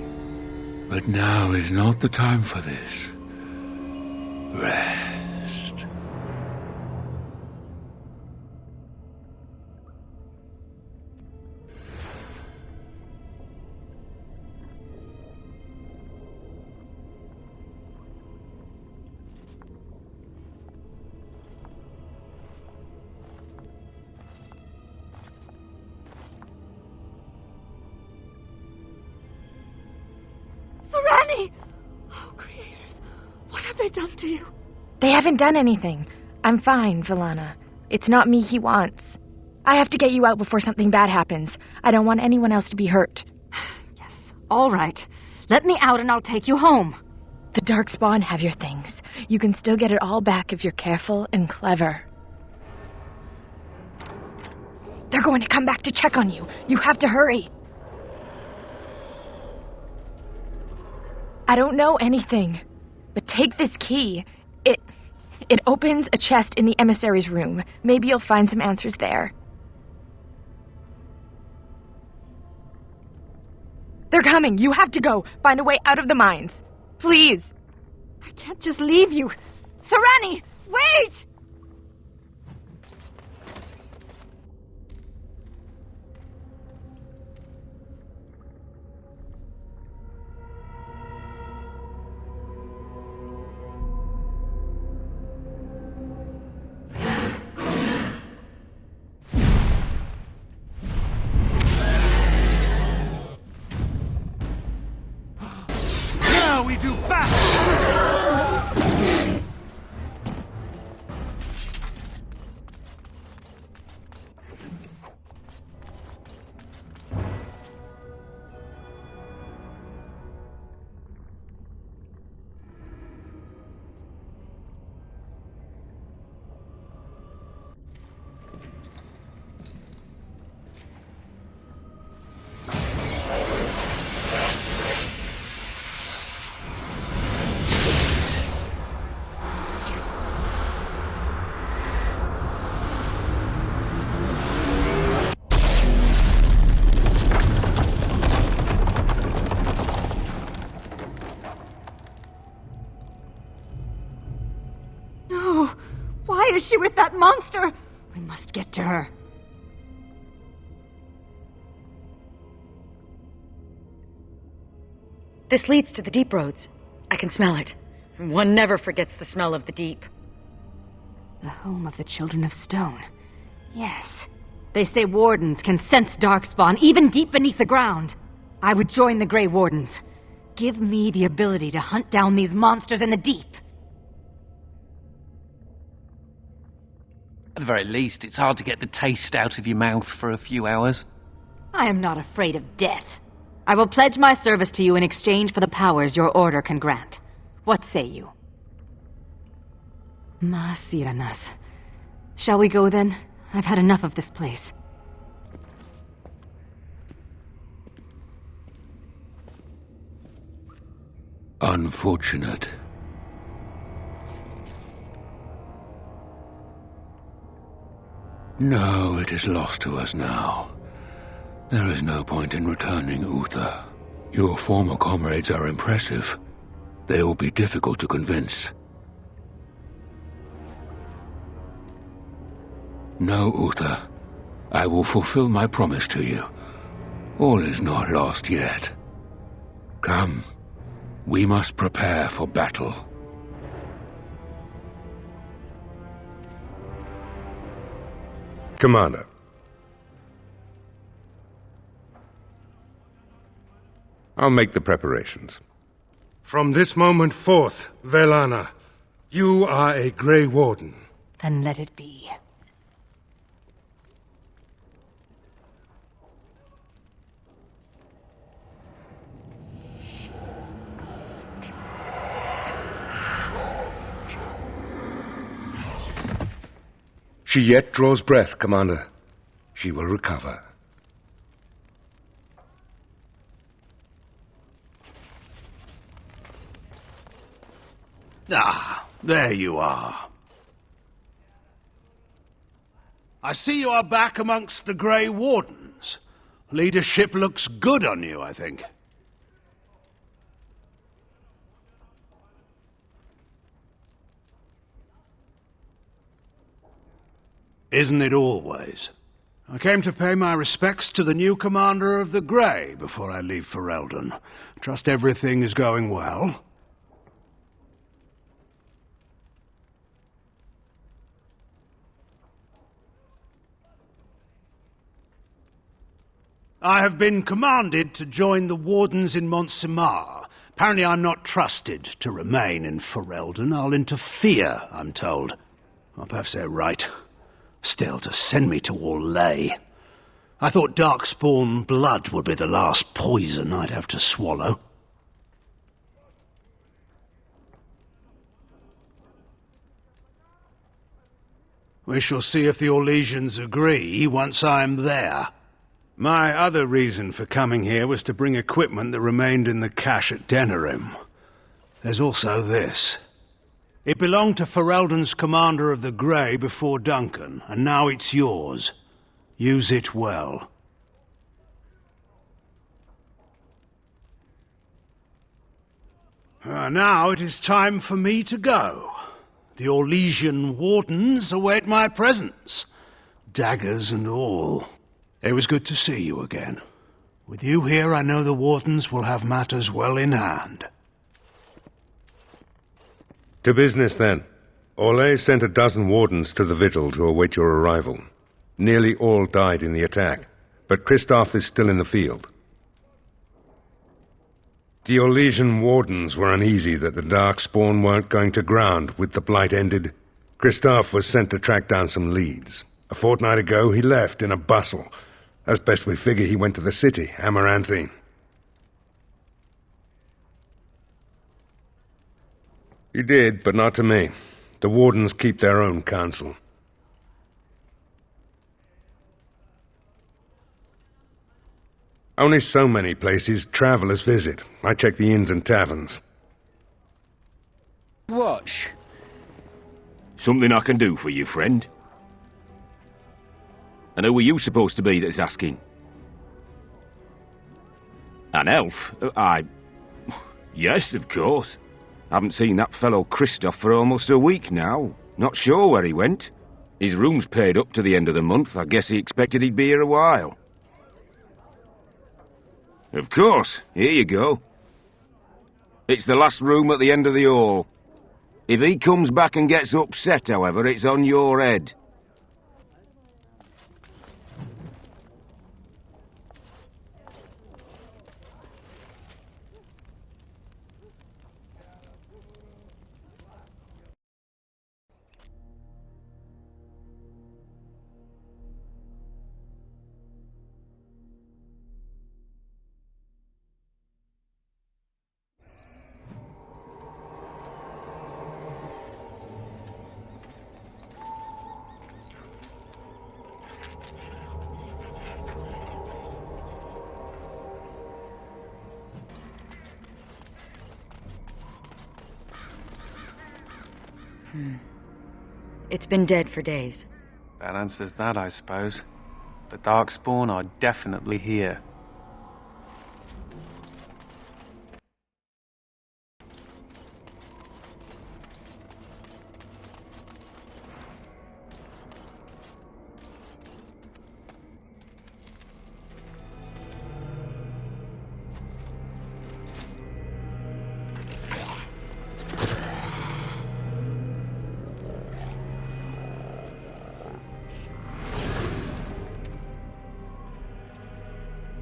But now is not the time for this. Rest. Sereni! Oh, creators, what have they done to you? They haven't done anything. I'm fine, Villana. It's not me he wants. I have to get you out before something bad happens. I don't want anyone else to be hurt. Yes, all right. Let me out and I'll take you home. The Darkspawn have your things. You can still get it all back if you're careful and clever. They're going to come back to check on you. You have to hurry. I don't know anything, but take this key. It opens a chest in the emissary's room. Maybe you'll find some answers there. They're coming. You have to go. Find a way out of the mines. Please. I can't just leave you. Serani, wait! Now we do battle! No! Why is she with that monster? We must get to her. This leads to the deep roads. I can smell it. One never forgets the smell of the deep. The home of the Children of Stone. Yes. They say wardens can sense darkspawn even deep beneath the ground. I would join the Grey Wardens. Give me the ability to hunt down these monsters in the deep. At the very least, it's hard to get the taste out of your mouth for a few hours. I am not afraid of death. I will pledge my service to you in exchange for the powers your order can grant. What say you? Masiranas. Shall we go then? I've had enough of this place. Unfortunate. No, it is lost to us now. There is no point in returning, Uther. Your former comrades are impressive. They will be difficult to convince. No, Uther. I will fulfill my promise to you. All is not lost yet. Come. We must prepare for battle. Commander. I'll make the preparations. From this moment forth, Velana, you are a Grey Warden. Then let it be. She yet draws breath, Commander. She will recover. Ah, there you are. I see you are back amongst the Grey Wardens. Leadership looks good on you, I think. Isn't it always? I came to pay my respects to the new commander of the Grey before I leave for Eldon. Trust everything is going well. I have been commanded to join the Wardens in Montsemar. Apparently I'm not trusted to remain in Ferelden. I'll interfere, I'm told. Or perhaps they're right. Still, to send me to Orlais. I thought Darkspawn blood would be the last poison I'd have to swallow. We shall see if the Orlesians agree once I'm there. My other reason for coming here was to bring equipment that remained in the cache at Denerim. There's also this. It belonged to Ferelden's commander of the Grey before Duncan, and now it's yours. Use it well. Now it is time for me to go. The Orlesian wardens await my presence. Daggers and all. It was good to see you again. With you here, I know the wardens will have matters well in hand. To business, then. Orlais sent a dozen wardens to the Vigil to await your arrival. Nearly all died in the attack, but Christoph is still in the field. The Orlesian wardens were uneasy that the Darkspawn weren't going to ground with the Blight ended. Christoph was sent to track down some leads. A fortnight ago, he left in a bustle. As best we figure, he went to the city, Amaranthine. He did, but not to me. The wardens keep their own counsel. Only so many places travelers visit. I check the inns and taverns. Watch. Something I can do for you, friend? And who are you supposed to be that's asking? An elf? Yes, of course. Haven't seen that fellow Christoph for almost a week now. Not sure where he went. His room's paid up to the end of the month. I guess he expected he'd be here a while. Of course. Here you go. It's the last room at the end of the hall. If he comes back and gets upset, however, it's on your head. It's been dead for days. That answers that, I suppose. The Darkspawn are definitely here.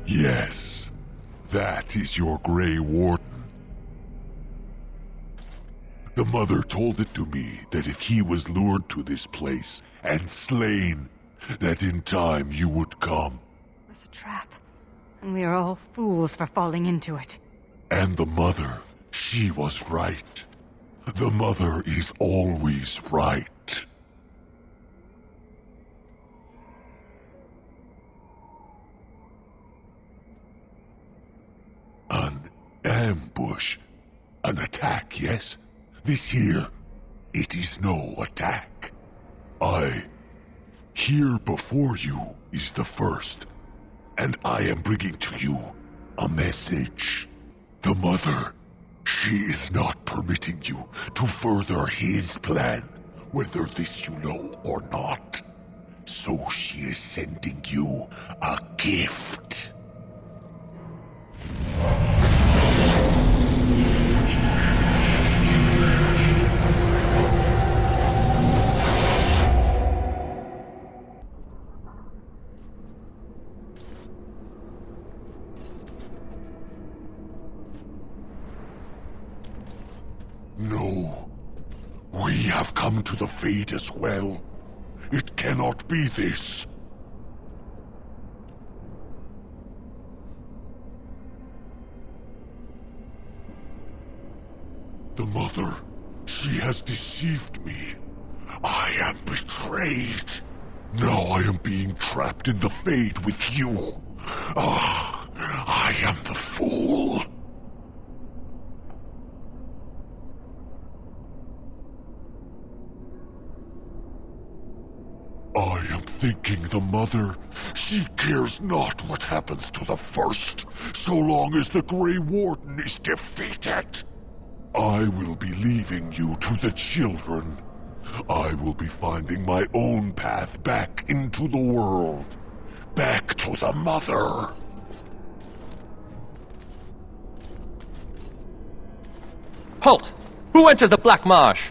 Yes, that is your Grey Warden. The Mother told it to me that if he was lured to this place and slain, that in time you would come. It was a trap, and we are all fools for falling into it. And the Mother, she was right. The Mother is always right. An ambush. An attack, yes? This here, it is no attack. Here before you is the first, and I am bringing to you a message. The Mother, she is not permitting you to further his plan, whether this you know or not. So she is sending you a gift. No. We have come to the fate as well. It cannot be this. The Mother, she has deceived me. I am betrayed. Now I am being trapped in the fate with you. I am the fool. I am thinking the Mother, she cares not what happens to the first, so long as the Grey Warden is defeated. I will be leaving you to the children. I will be finding my own path back into the world. Back to the Mother. Halt! Who enters the Blackmarsh?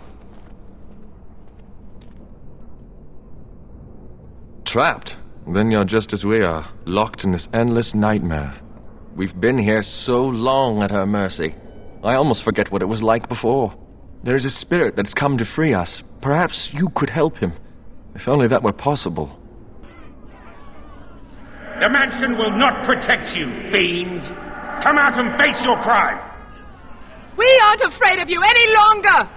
Trapped? Then you're just as we are, locked in this endless nightmare. We've been here so long at her mercy. I almost forget what it was like before. There is a spirit that's come to free us. Perhaps you could help him. If only that were possible. The mansion will not protect you, fiend! Come out and face your crime! We aren't afraid of you any longer!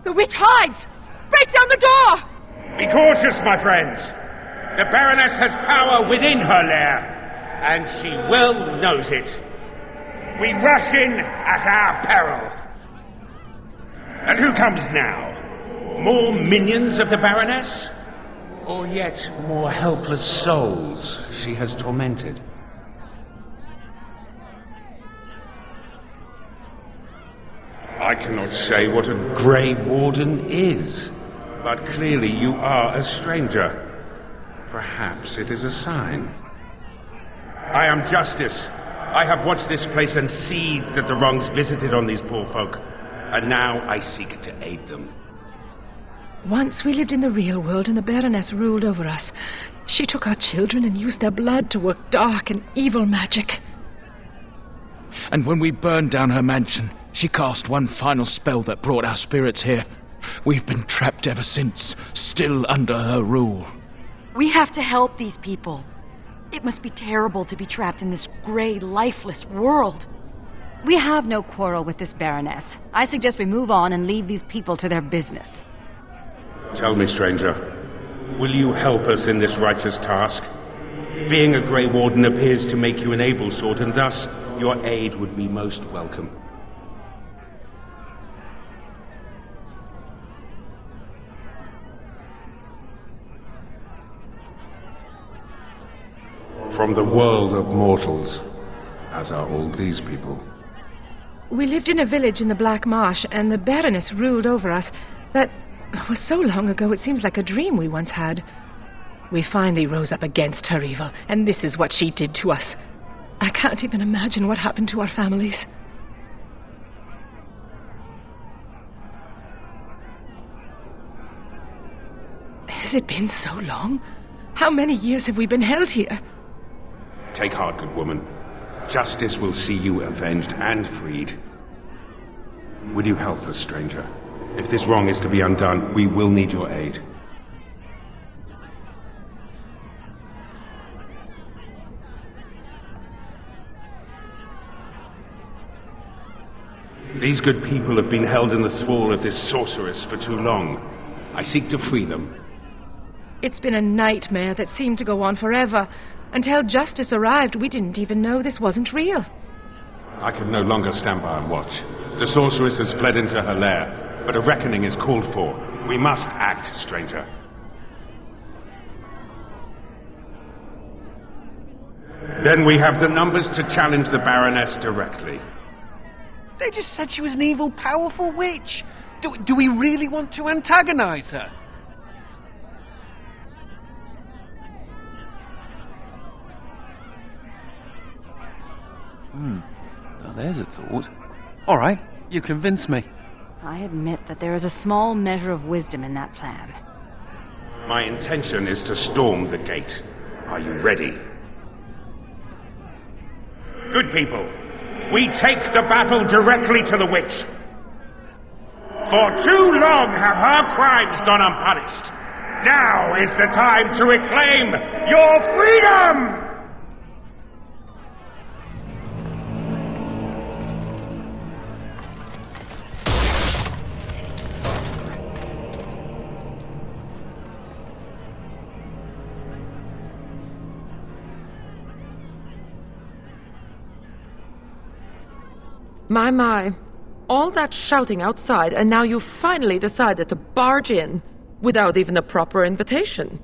The witch hides! Break down the door! Be cautious, my friends. The Baroness has power within her lair, and she well knows it. We rush in at our peril. And who comes now? More minions of the Baroness? Or yet more helpless souls she has tormented? I cannot say what a Grey Warden is, but clearly you are a stranger. Perhaps it is a sign. I am Justice. I have watched this place and seethed at the wrongs visited on these poor folk, and now I seek to aid them. Once we lived in the real world and the Baroness ruled over us. She took our children and used their blood to work dark and evil magic. And when we burned down her mansion, she cast one final spell that brought our spirits here. We've been trapped ever since, still under her rule. We have to help these people. It must be terrible to be trapped in this grey, lifeless world. We have no quarrel with this Baroness. I suggest we move on and leave these people to their business. Tell me, stranger, will you help us in this righteous task? Being a Grey Warden appears to make you an able sort, and thus your aid would be most welcome. From the world of mortals, as are all these people. We lived in a village in the Blackmarsh, and the Baroness ruled over us. That was so long ago it seems like a dream we once had. We finally rose up against her evil, and this is what she did to us. I can't even imagine what happened to our families. Has it been so long? How many years have we been held here? Take heart, good woman. Justice will see you avenged and freed. Will you help us, stranger? If this wrong is to be undone, we will need your aid. These good people have been held in the thrall of this sorceress for too long. I seek to free them. It's been a nightmare that seemed to go on forever. Until justice arrived, we didn't even know this wasn't real. I can no longer stand by and watch. The sorceress has fled into her lair, but a reckoning is called for. We must act, stranger. Then we have the numbers to challenge the Baroness directly. They just said she was an evil, powerful witch. Do we really want to antagonize her? Well, there's a thought. All right, you convince me. I admit that there is a small measure of wisdom in that plan. My intention is to storm the gate. Are you ready? Good people, we take the battle directly to the witch. For too long have her crimes gone unpunished. Now is the time to reclaim your freedom! My. All that shouting outside, and now you finally decided to barge in without even a proper invitation.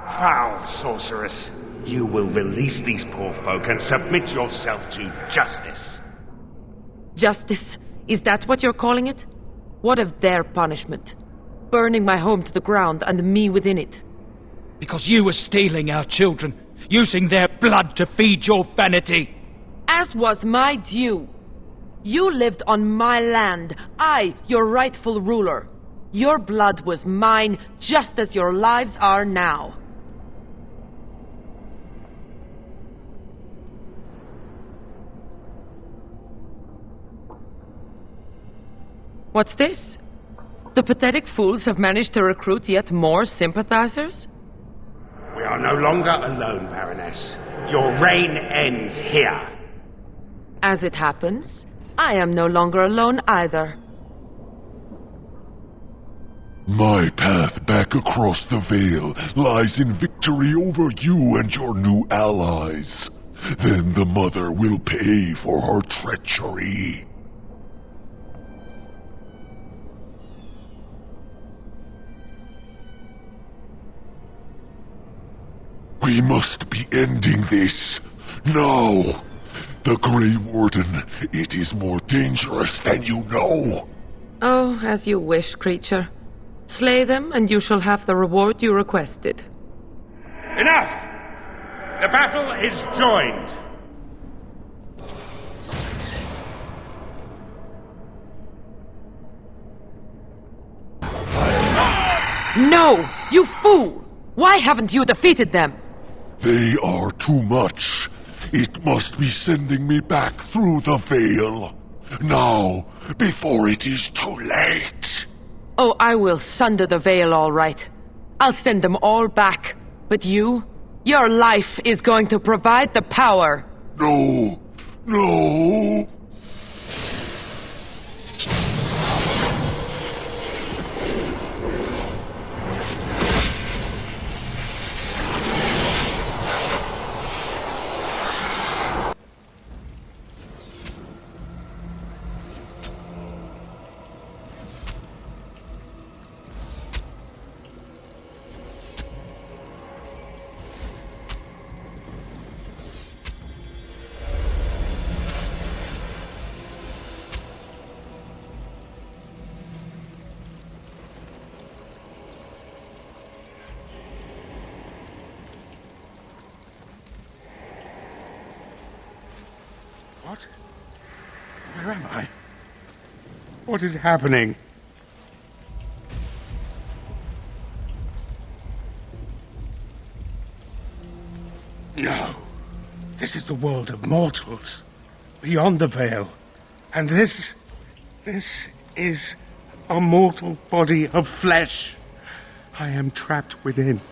Foul sorceress! you will release these poor folk and submit yourself to justice. Justice? Is that what you're calling it? What of their punishment? Burning my home to the ground and me within it. Because you were stealing our children, using their blood to feed your vanity. As was my due. You lived on my land, I, your rightful ruler. Your blood was mine, just as your lives are now. What's this? The pathetic fools have managed to recruit yet more sympathizers? We are no longer alone, Baroness. Your reign ends here. As it happens, I am no longer alone either. My path back across the Vale lies in victory over you and your new allies. Then the Mother will pay for her treachery. We must be ending this. Now! The Grey Warden, it is more dangerous than you know. Oh, as you wish, creature. Slay them, and you shall have the reward you requested. Enough! The battle is joined. No! You fool! Why haven't you defeated them? They are too much. It must be sending me back through the Vale. Now, before it is too late. Oh, I will sunder the Veil all right. I'll send them all back. But you? Your life is going to provide the power. No! No! What? Where am I? What is happening? No. This is the world of mortals. Beyond the Veil. And this is a mortal body of flesh. I am trapped within.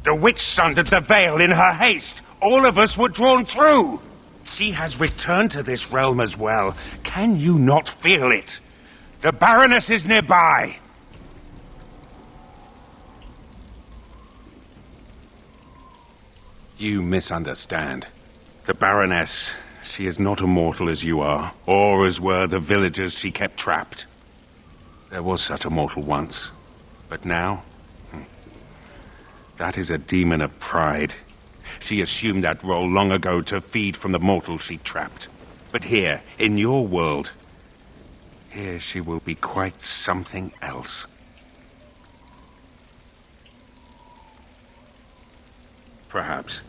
The witch sundered the Veil in her haste. All of us were drawn through. She has returned to this realm as well. Can you not feel it? The Baroness is nearby. You misunderstand. The Baroness, she is not immortal as you are, or as were the villagers she kept trapped. There was such a mortal once, but now... that is a demon of pride. She assumed that role long ago to feed from the mortals she trapped. But here, in your world, here she will be quite something else. Perhaps.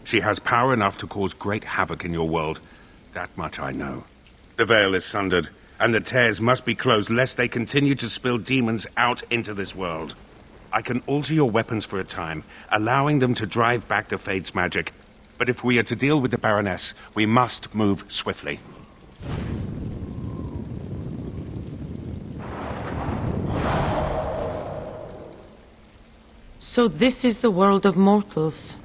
She has power enough to cause great havoc in your world. That much I know. The Veil is sundered, and the tears must be closed lest they continue to spill demons out into this world. I can alter your weapons for a time, allowing them to drive back the Fade's magic. But if we are to deal with the Baroness, we must move swiftly. So this is the world of mortals.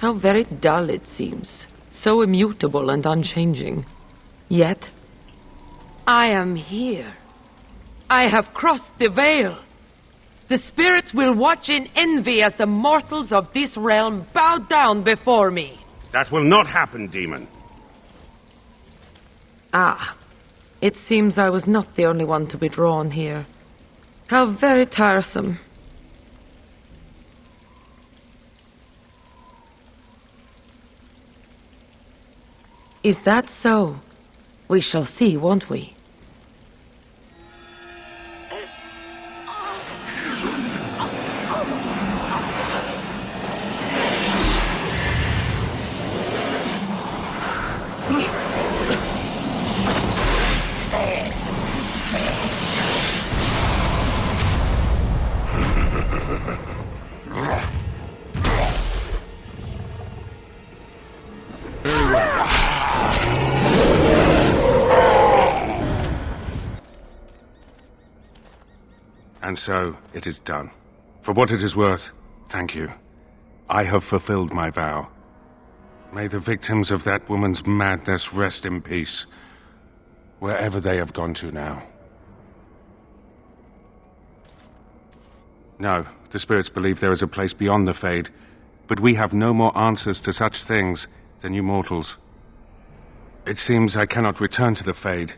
How very dull it seems. So immutable and unchanging. Yet, I am here. I have crossed the Veil. The spirits will watch in envy as the mortals of this realm bow down before me. That will not happen, demon. Ah, it seems I was not the only one to be drawn here. How very tiresome. Is that so? We shall see, won't we? And so, it is done. For what it is worth, thank you. I have fulfilled my vow. May the victims of that woman's madness rest in peace, wherever they have gone to now. No, the spirits believe there is a place beyond the Fade, but we have no more answers to such things than you mortals. It seems I cannot return to the Fade.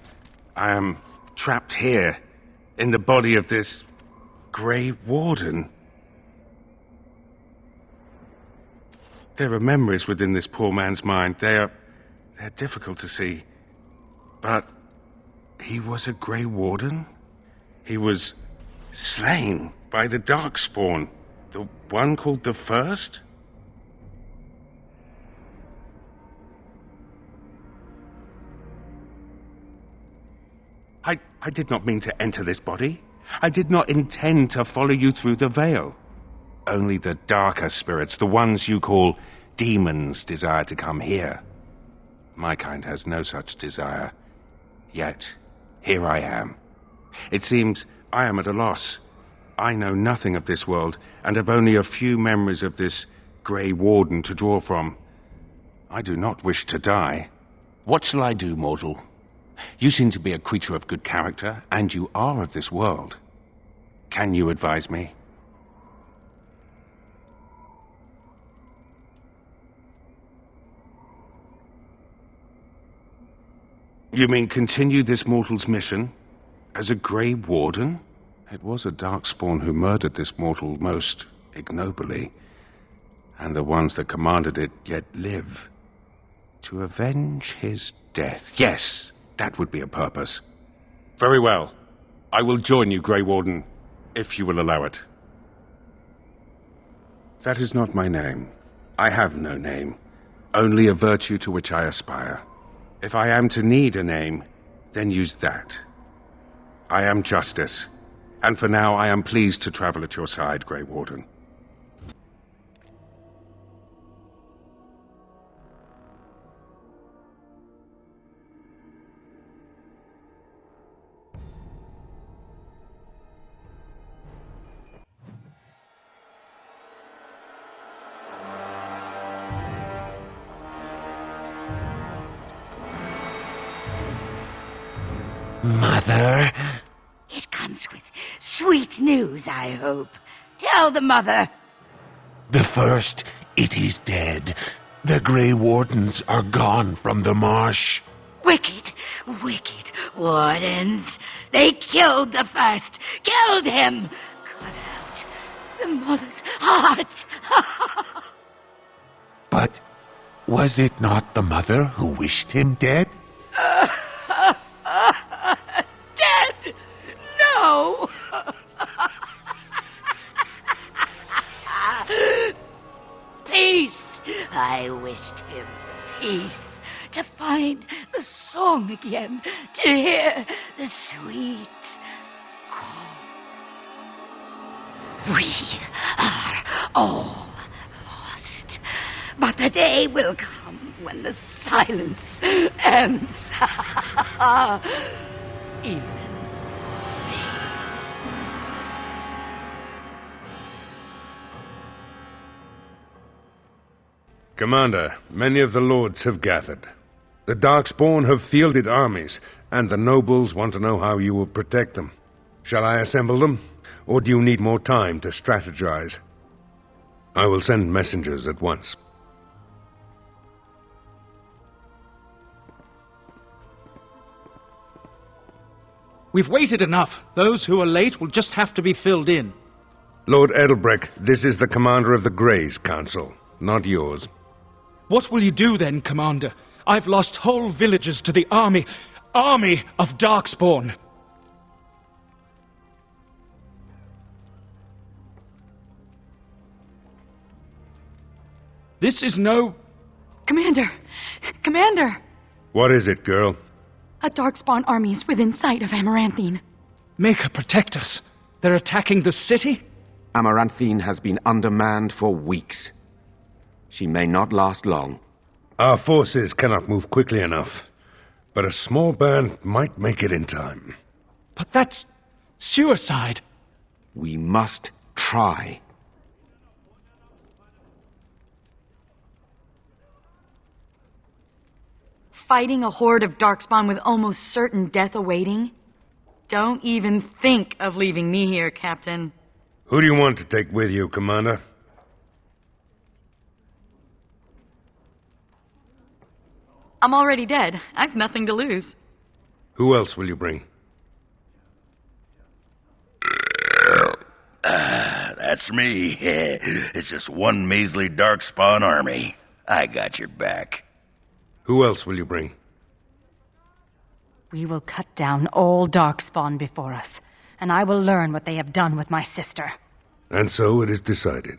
I am trapped here, in the body of this Grey Warden. There are memories within this poor man's mind. They're difficult to see. But he was a Grey Warden? He was slain by the Darkspawn, the one called the First? I did not mean to enter this body. I did not intend to follow you through the veil. Only the darker spirits, the ones you call demons, desire to come here. My kind has no such desire. Yet, here I am. It seems I am at a loss. I know nothing of this world, and have only a few memories of this Grey Warden to draw from. I do not wish to die. What shall I do, mortal? You seem to be a creature of good character, and you are of this world. Can you advise me? You mean continue this mortal's mission? As a Grey Warden? It was a Darkspawn who murdered this mortal most ignobly, and the ones that commanded it yet live. To avenge his death. Yes, that would be a purpose. Very well. I will join you, Grey Warden, if you will allow it. That is not my name. I have no name, only a virtue to which I aspire. If I am to need a name, then use that. I am Justice, and for now I am pleased to travel at your side, Grey Warden. Mother? It comes with sweet news, I hope. Tell the mother. The First, it is dead. The Grey Wardens are gone from the marsh. Wicked, wicked wardens. They killed the First. Killed him. Cut out the mother's heart. But was it not the mother who wished him dead? Dead? No! Peace! I wished him peace. To find the song again. To hear the sweet call. We are all lost. But the day will come when the silence ends. Even for me. Commander, many of the lords have gathered. The Darkspawn have fielded armies, and the nobles want to know how you will protect them. Shall I assemble them, or do you need more time to strategize? I will send messengers at once. We've waited enough. Those who are late will just have to be filled in. Lord Edelbrecht, this is the commander of the Greys Council, not yours. What will you do then, Commander? I've lost whole villages to the army of Darkspawn. This is no... Commander! Commander! What is it, girl? A Darkspawn army is within sight of Amaranthine. Make her protect us. They're attacking the city? Amaranthine has been undermanned for weeks. She may not last long. Our forces cannot move quickly enough, but a small band might make it in time. But that's suicide. We must try. Fighting a horde of Darkspawn with almost certain death awaiting? Don't even think of leaving me here, Captain. Who do you want to take with you, Commander? I'm already dead. I've nothing to lose. Who else will you bring? That's me. It's just one measly Darkspawn army. I got your back. Who else will you bring? We will cut down all Darkspawn before us, and I will learn what they have done with my sister. And so it is decided.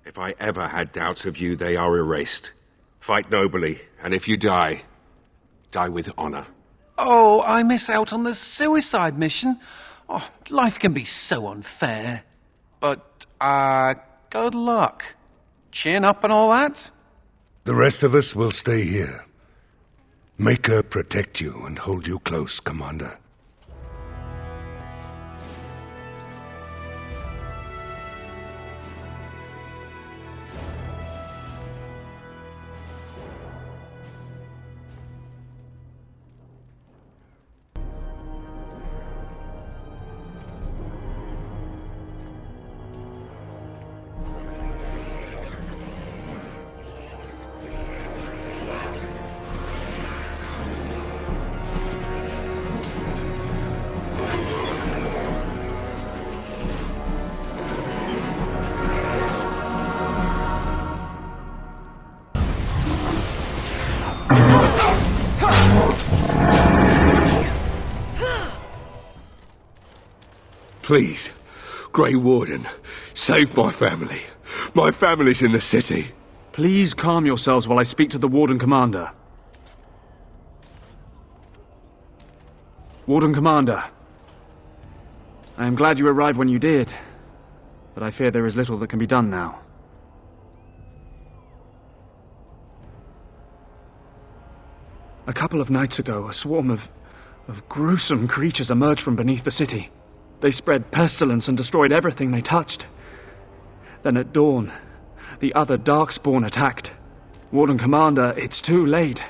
If I ever had doubts of you, they are erased. Fight nobly, and if you die, die with honor. Oh, I miss out on the suicide mission. Oh, life can be so unfair. But, good luck. Chin up and all that? The rest of us will stay here. Make her protect you and hold you close, Commander. Please, Grey Warden, save my family. My family's in the city. Please calm yourselves while I speak to the Warden Commander. Warden Commander, I am glad you arrived when you did, but I fear there is little that can be done now. A couple of nights ago, a swarm of gruesome creatures emerged from beneath the city. They spread pestilence and destroyed everything they touched. Then at dawn, the other Darkspawn attacked. Warden Commander, it's too late.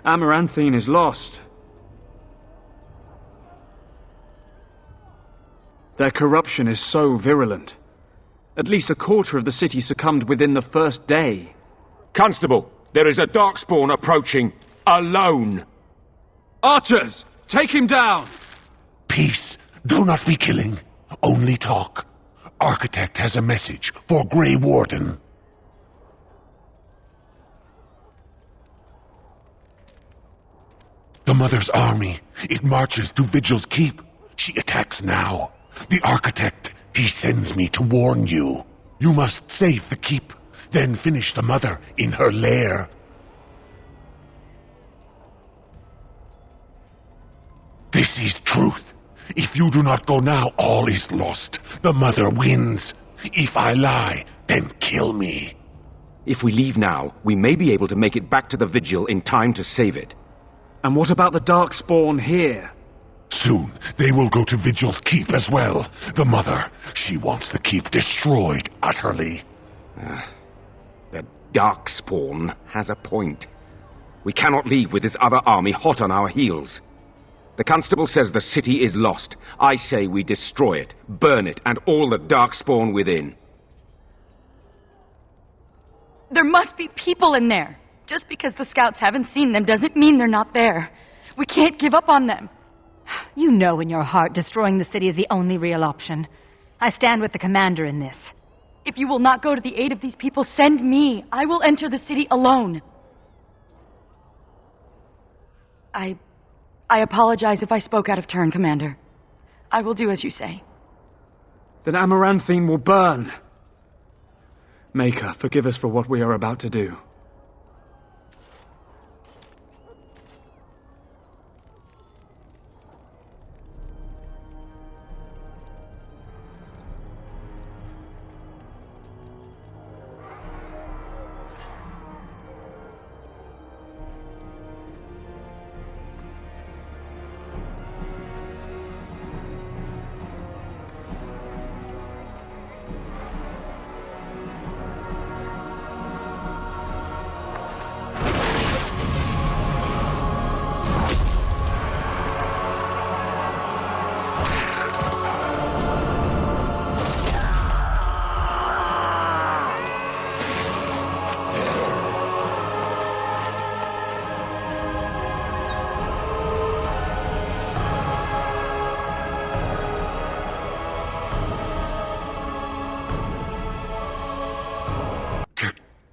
Amaranthine is lost. Their corruption is so virulent. At least a quarter of the city succumbed within the first day. Constable, there is a Darkspawn approaching, alone. Archers, take him down! Peace. Do not be killing. Only talk. Architect has a message for Grey Warden. The Mother's army. It marches to Vigil's keep. She attacks now. The Architect, he sends me to warn you. You must save the keep, then finish the Mother in her lair. This is truth. If you do not go now, all is lost. The Mother wins. If I lie, then kill me. If we leave now, we may be able to make it back to the Vigil in time to save it. And what about the Darkspawn here? Soon, they will go to Vigil's keep as well. The Mother, she wants the keep destroyed utterly. The Darkspawn has a point. We cannot leave with this other army hot on our heels. The Constable says the city is lost. I say we destroy it, burn it, and all the Darkspawn within. There must be people in there. Just because the scouts haven't seen them doesn't mean they're not there. We can't give up on them. You know in your heart destroying the city is the only real option. I stand with the commander in this. If you will not go to the aid of these people, send me. I will enter the city alone. I apologize if I spoke out of turn, Commander. I will do as you say. Then Amaranthine will burn. Maker, forgive us for what we are about to do.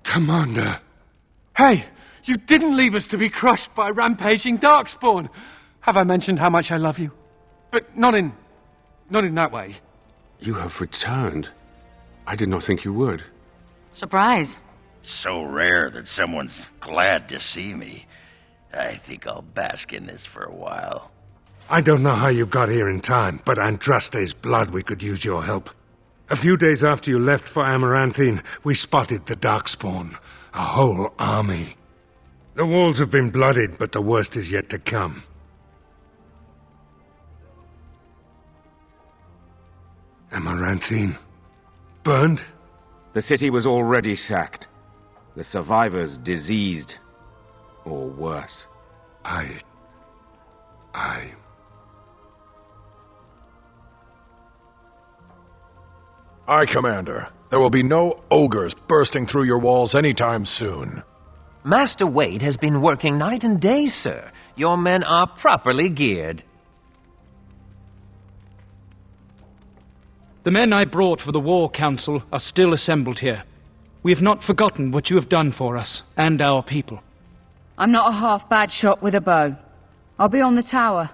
Commander. Hey, you didn't leave us to be crushed by rampaging Darkspawn. Have I mentioned how much I love you? But not in that way. You have returned. I did not think you would. Surprise. So rare that someone's glad to see me. I think I'll bask in this for a while. I don't know how you got here in time, but Andraste's blood we could use your help. A few days after you left for Amaranthine, we spotted the Darkspawn. A whole army. The walls have been blooded, but the worst is yet to come. Amaranthine. Burned? The city was already sacked. The survivors diseased. Or worse. Aye, Commander. There will be no ogres bursting through your walls anytime soon. Master Wade has been working night and day, sir. Your men are properly geared. The men I brought for the War Council are still assembled here. We have not forgotten what you have done for us and our people. I'm not a half-bad shot with a bow. I'll be on the tower.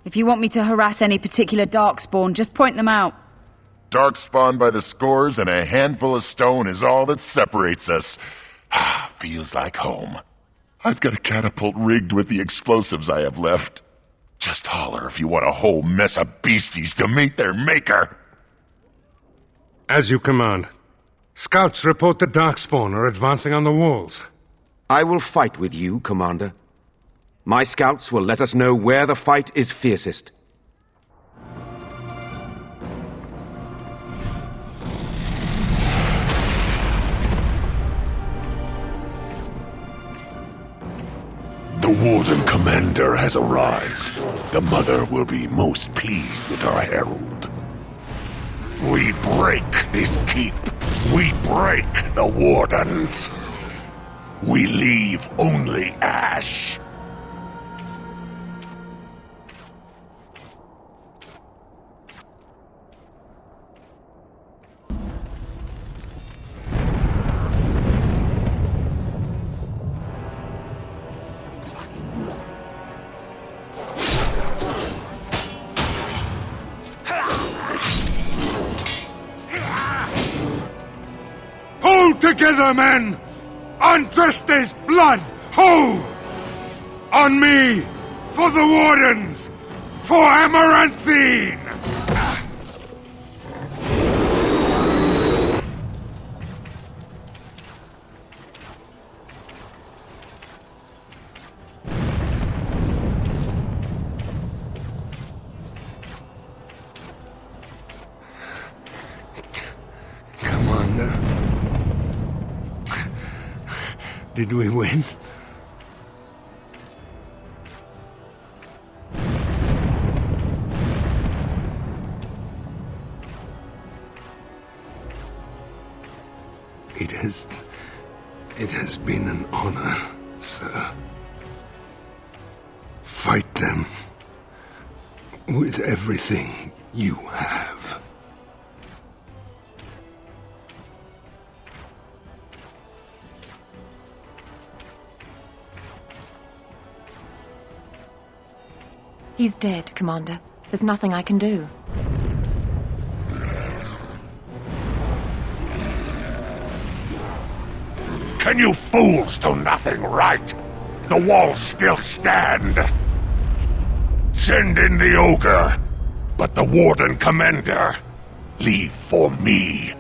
If you want me to harass any particular Darkspawn, just point them out. Darkspawn by the scores and a handful of stone is all that separates us. Feels like home. I've got a catapult rigged with the explosives I have left. Just holler if you want a whole mess of beasties to meet their maker. As you command. Scouts report the Darkspawn are advancing on the walls. I will fight with you, Commander. My scouts will let us know where the fight is fiercest. The Warden Commander has arrived. The Mother will be most pleased with her herald. We break this keep. We break the Wardens. We leave only ash. Hold together, men! Andraste's blood! Hold! On me! For the Wardens! For Amaranthine! Commander. Did we win? It has been an honor, sir. Fight them. with everything you have. He's dead, Commander. There's nothing I can do. Can you fools do nothing right? The walls still stand. Send in the ogre, but the Warden Commander, leave for me.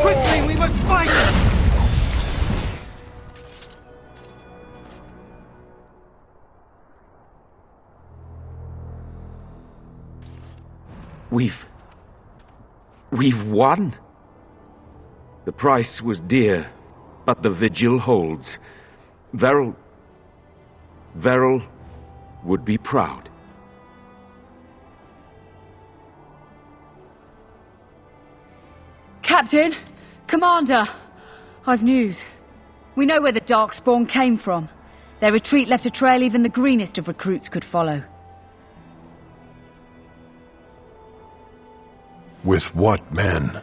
Quickly, we must fight! We've won. The price was dear, but the Vigil holds. Veril would be proud. Captain! Commander! I've news. We know where the Darkspawn came from. Their retreat left a trail even the greenest of recruits could follow. With what men?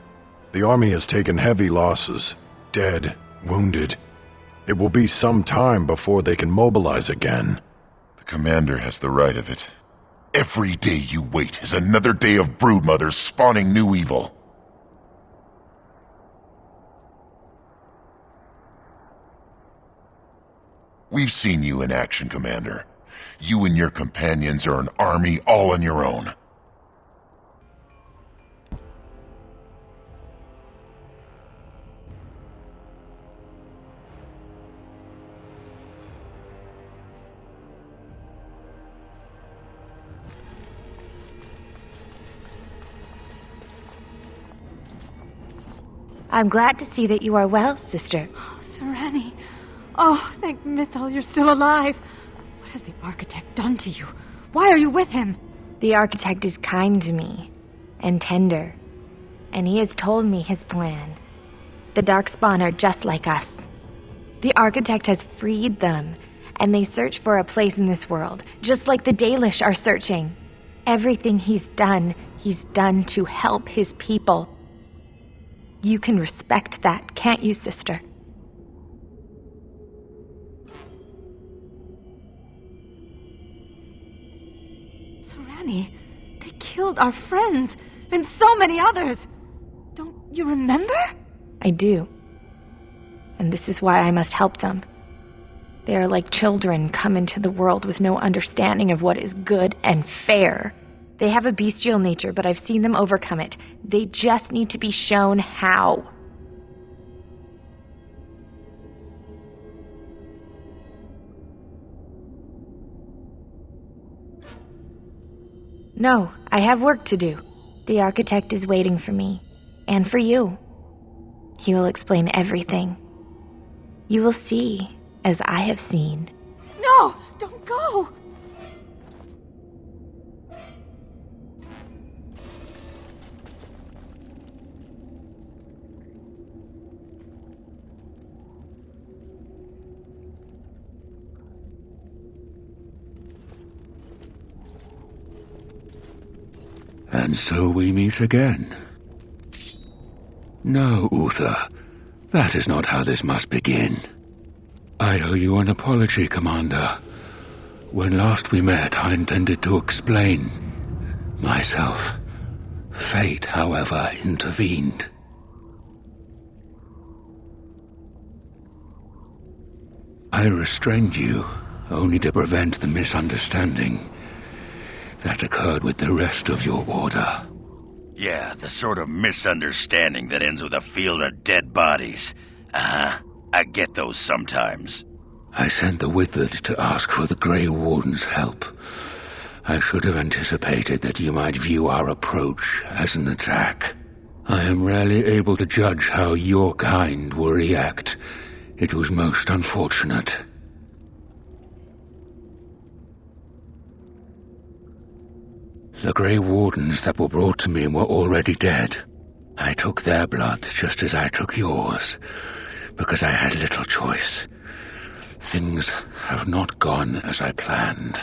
The army has taken heavy losses. Dead, wounded. It will be some time before they can mobilize again. The commander has the right of it. Every day you wait is another day of broodmothers spawning new evil. We've seen you in action, Commander. You and your companions are an army all on your own. I'm glad to see that you are well, sister. Oh, Serani. Oh, thank Mithal you're still alive. What has the Architect done to you? Why are you with him? The Architect is kind to me, and tender, and he has told me his plan. The Darkspawn are just like us. The Architect has freed them, and they search for a place in this world, just like the Dalish are searching. Everything he's done to help his people. You can respect that, can't you, sister? Serani, they killed our friends, and so many others. Don't you remember? I do. And this is why I must help them. They are like children come into the world with no understanding of what is good and fair. They have a bestial nature, but I've seen them overcome it. They just need to be shown how. No, I have work to do. The Architect is waiting for me, and for you. He will explain everything. You will see, as I have seen. No, don't go! And so we meet again. No, Uther, that is not how this must begin. I owe you an apology, Commander. When last we met, I intended to explain myself. Fate, however, intervened. I restrained you, only to prevent the misunderstanding that occurred with the rest of your order. Yeah, the sort of misunderstanding that ends with a field of dead bodies. I get those sometimes. I sent the Withered to ask for the Grey Warden's help. I should have anticipated that you might view our approach as an attack. I am rarely able to judge how your kind will react. It was most unfortunate. The Grey Wardens that were brought to me were already dead. I took their blood just as I took yours, because I had little choice. Things have not gone as I planned.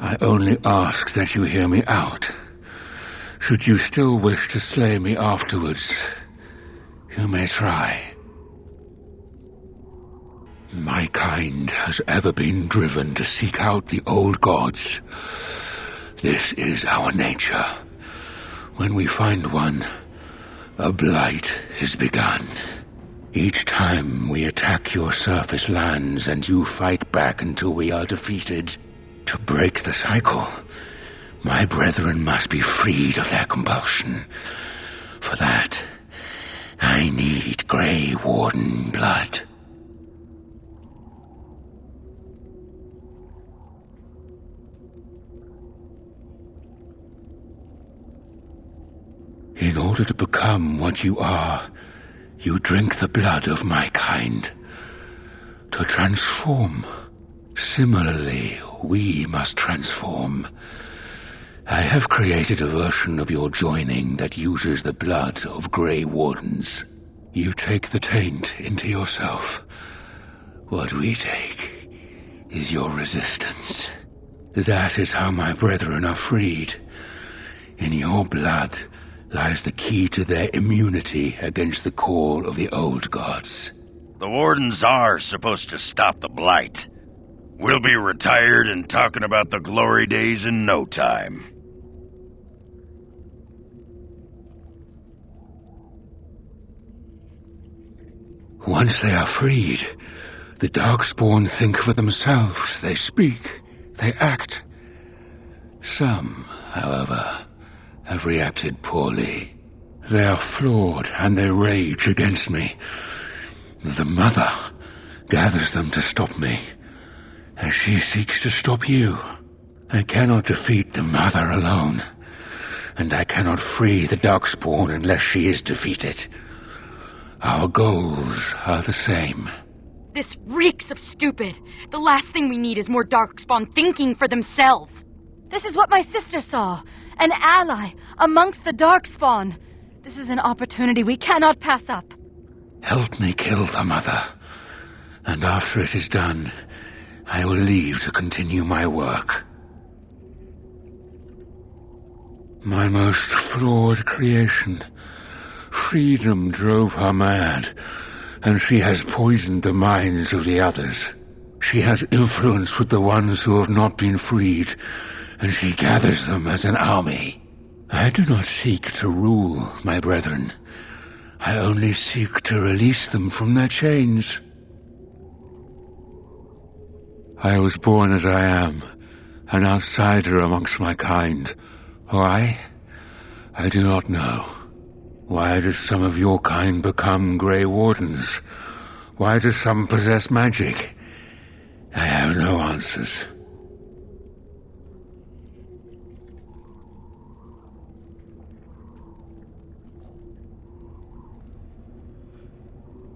I only ask that you hear me out. Should you still wish to slay me afterwards, you may try. My kind has ever been driven to seek out the old gods. This is our nature. When we find one, a blight is begun. Each time we attack your surface lands and you fight back until we are defeated. To break the cycle, my brethren must be freed of their compulsion. For that, I need Grey Warden blood. In order to become what you are, you drink the blood of my kind. To transform, similarly, we must transform. I have created a version of your joining that uses the blood of Grey Wardens. You take the taint into yourself. What we take is your resistance. That is how my brethren are freed. In your blood lies the key to their immunity against the call of the old gods. The Wardens are supposed to stop the Blight. We'll be retired and talking about the glory days in no time. Once they are freed, the Darkspawn think for themselves. They speak, they act. Some, however, have reacted poorly. They are flawed and they rage against me. The Mother gathers them to stop me, as she seeks to stop you. I cannot defeat the Mother alone, and I cannot free the Darkspawn unless she is defeated. Our goals are the same. This reeks of stupid. The last thing we need is more Darkspawn thinking for themselves. This is what my sister saw. An ally amongst the Darkspawn. This is an opportunity we cannot pass up. Help me kill the Mother, and after it is done, I will leave to continue my work. My most flawed creation. Freedom drove her mad, and she has poisoned the minds of the others. She has influence with the ones who have not been freed, and she gathers them as an army. I do not seek to rule, my brethren. I only seek to release them from their chains. I was born as I am, an outsider amongst my kind. Why? I do not know. Why do some of your kind become Grey Wardens? Why do some possess magic? I have no answers.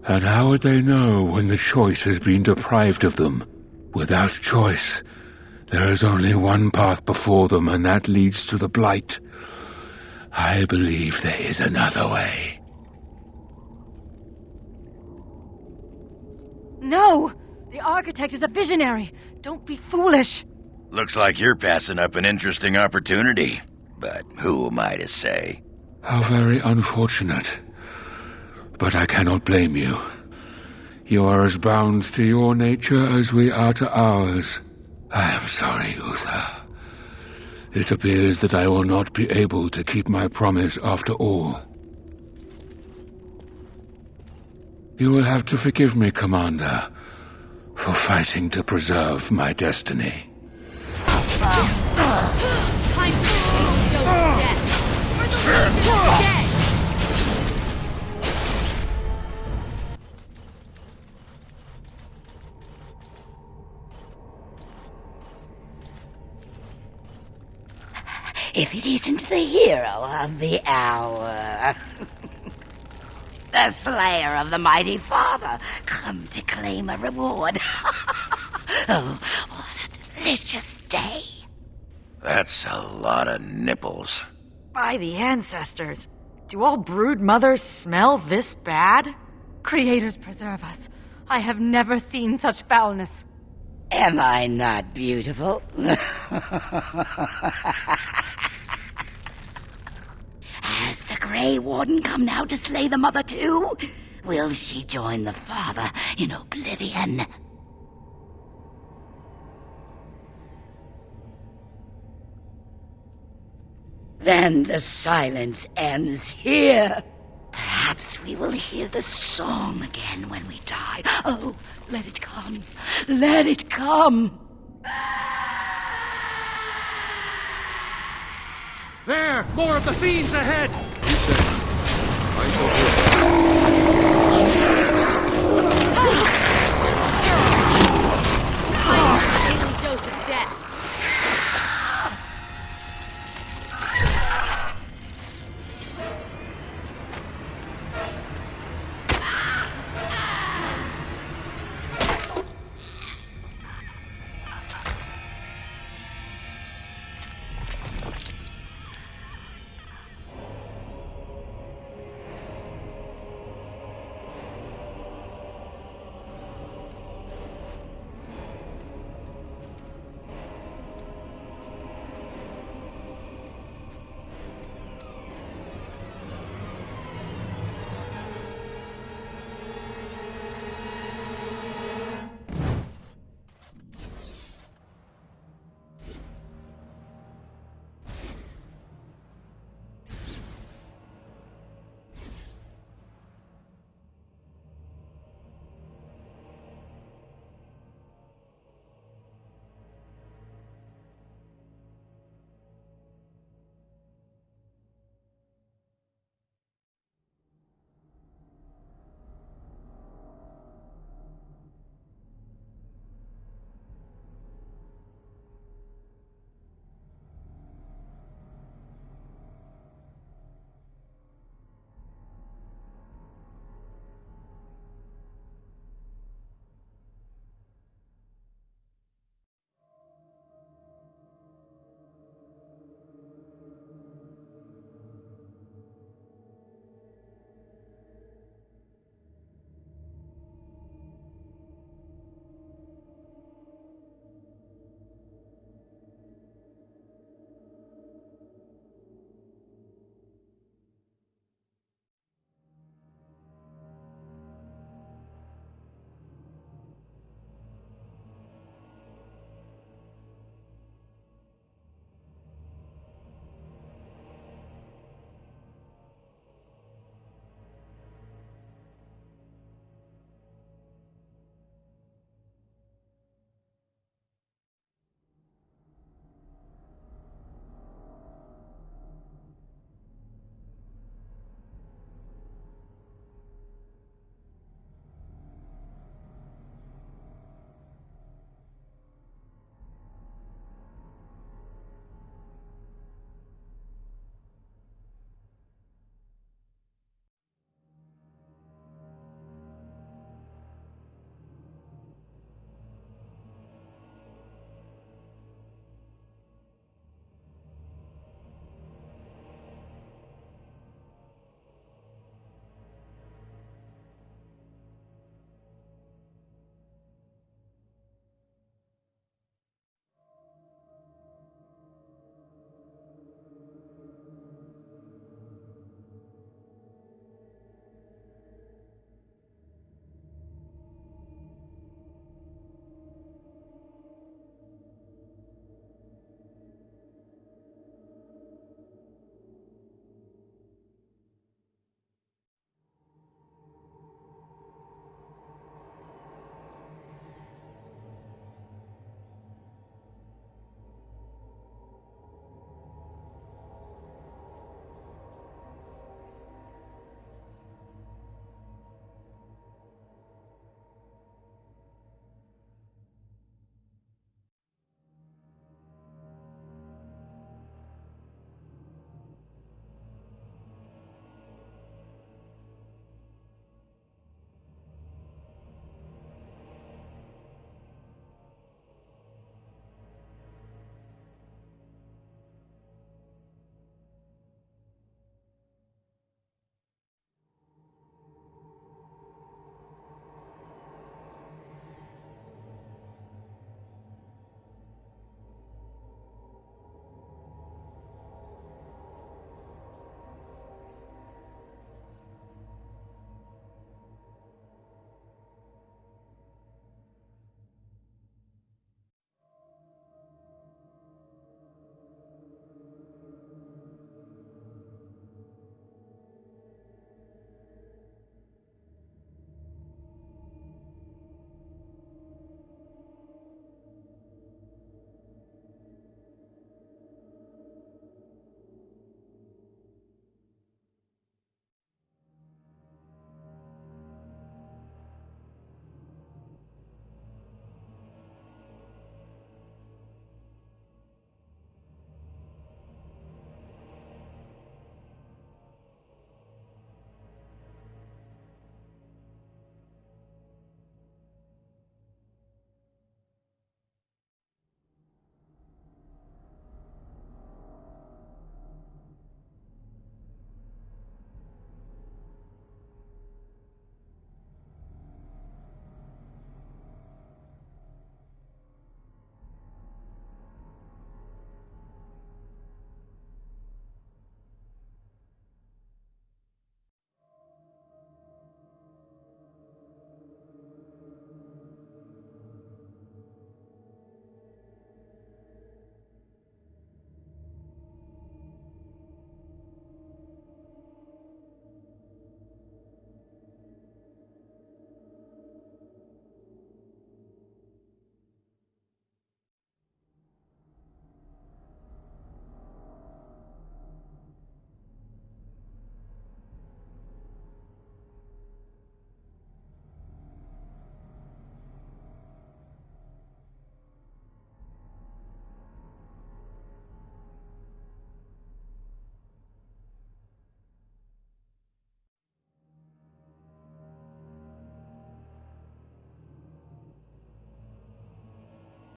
And how would they know when the choice has been deprived of them? Without choice, there is only one path before them, and that leads to the Blight. I believe there is another way. No! The Architect is a visionary. Don't be foolish. Looks like you're passing up an interesting opportunity. But who am I to say? How very unfortunate. But I cannot blame you. You are as bound to your nature as we are to ours. I am sorry, Uther. It appears that I will not be able to keep my promise after all. You will have to forgive me, Commander, for fighting to preserve my destiny. If it isn't the hero of the hour. The slayer of the mighty father, come to claim a reward. Oh, what a delicious day. That's a lot of nipples. By the ancestors, do all brood mothers smell this bad? Creators preserve us. I have never seen such foulness. Am I not beautiful? Has the Grey Warden come now to slay the mother too? Will she join the father in oblivion? Then the silence ends here. Perhaps we will hear the song again when we die. Oh, let it come. Let it come. There! More of the fiends ahead! He said, I shall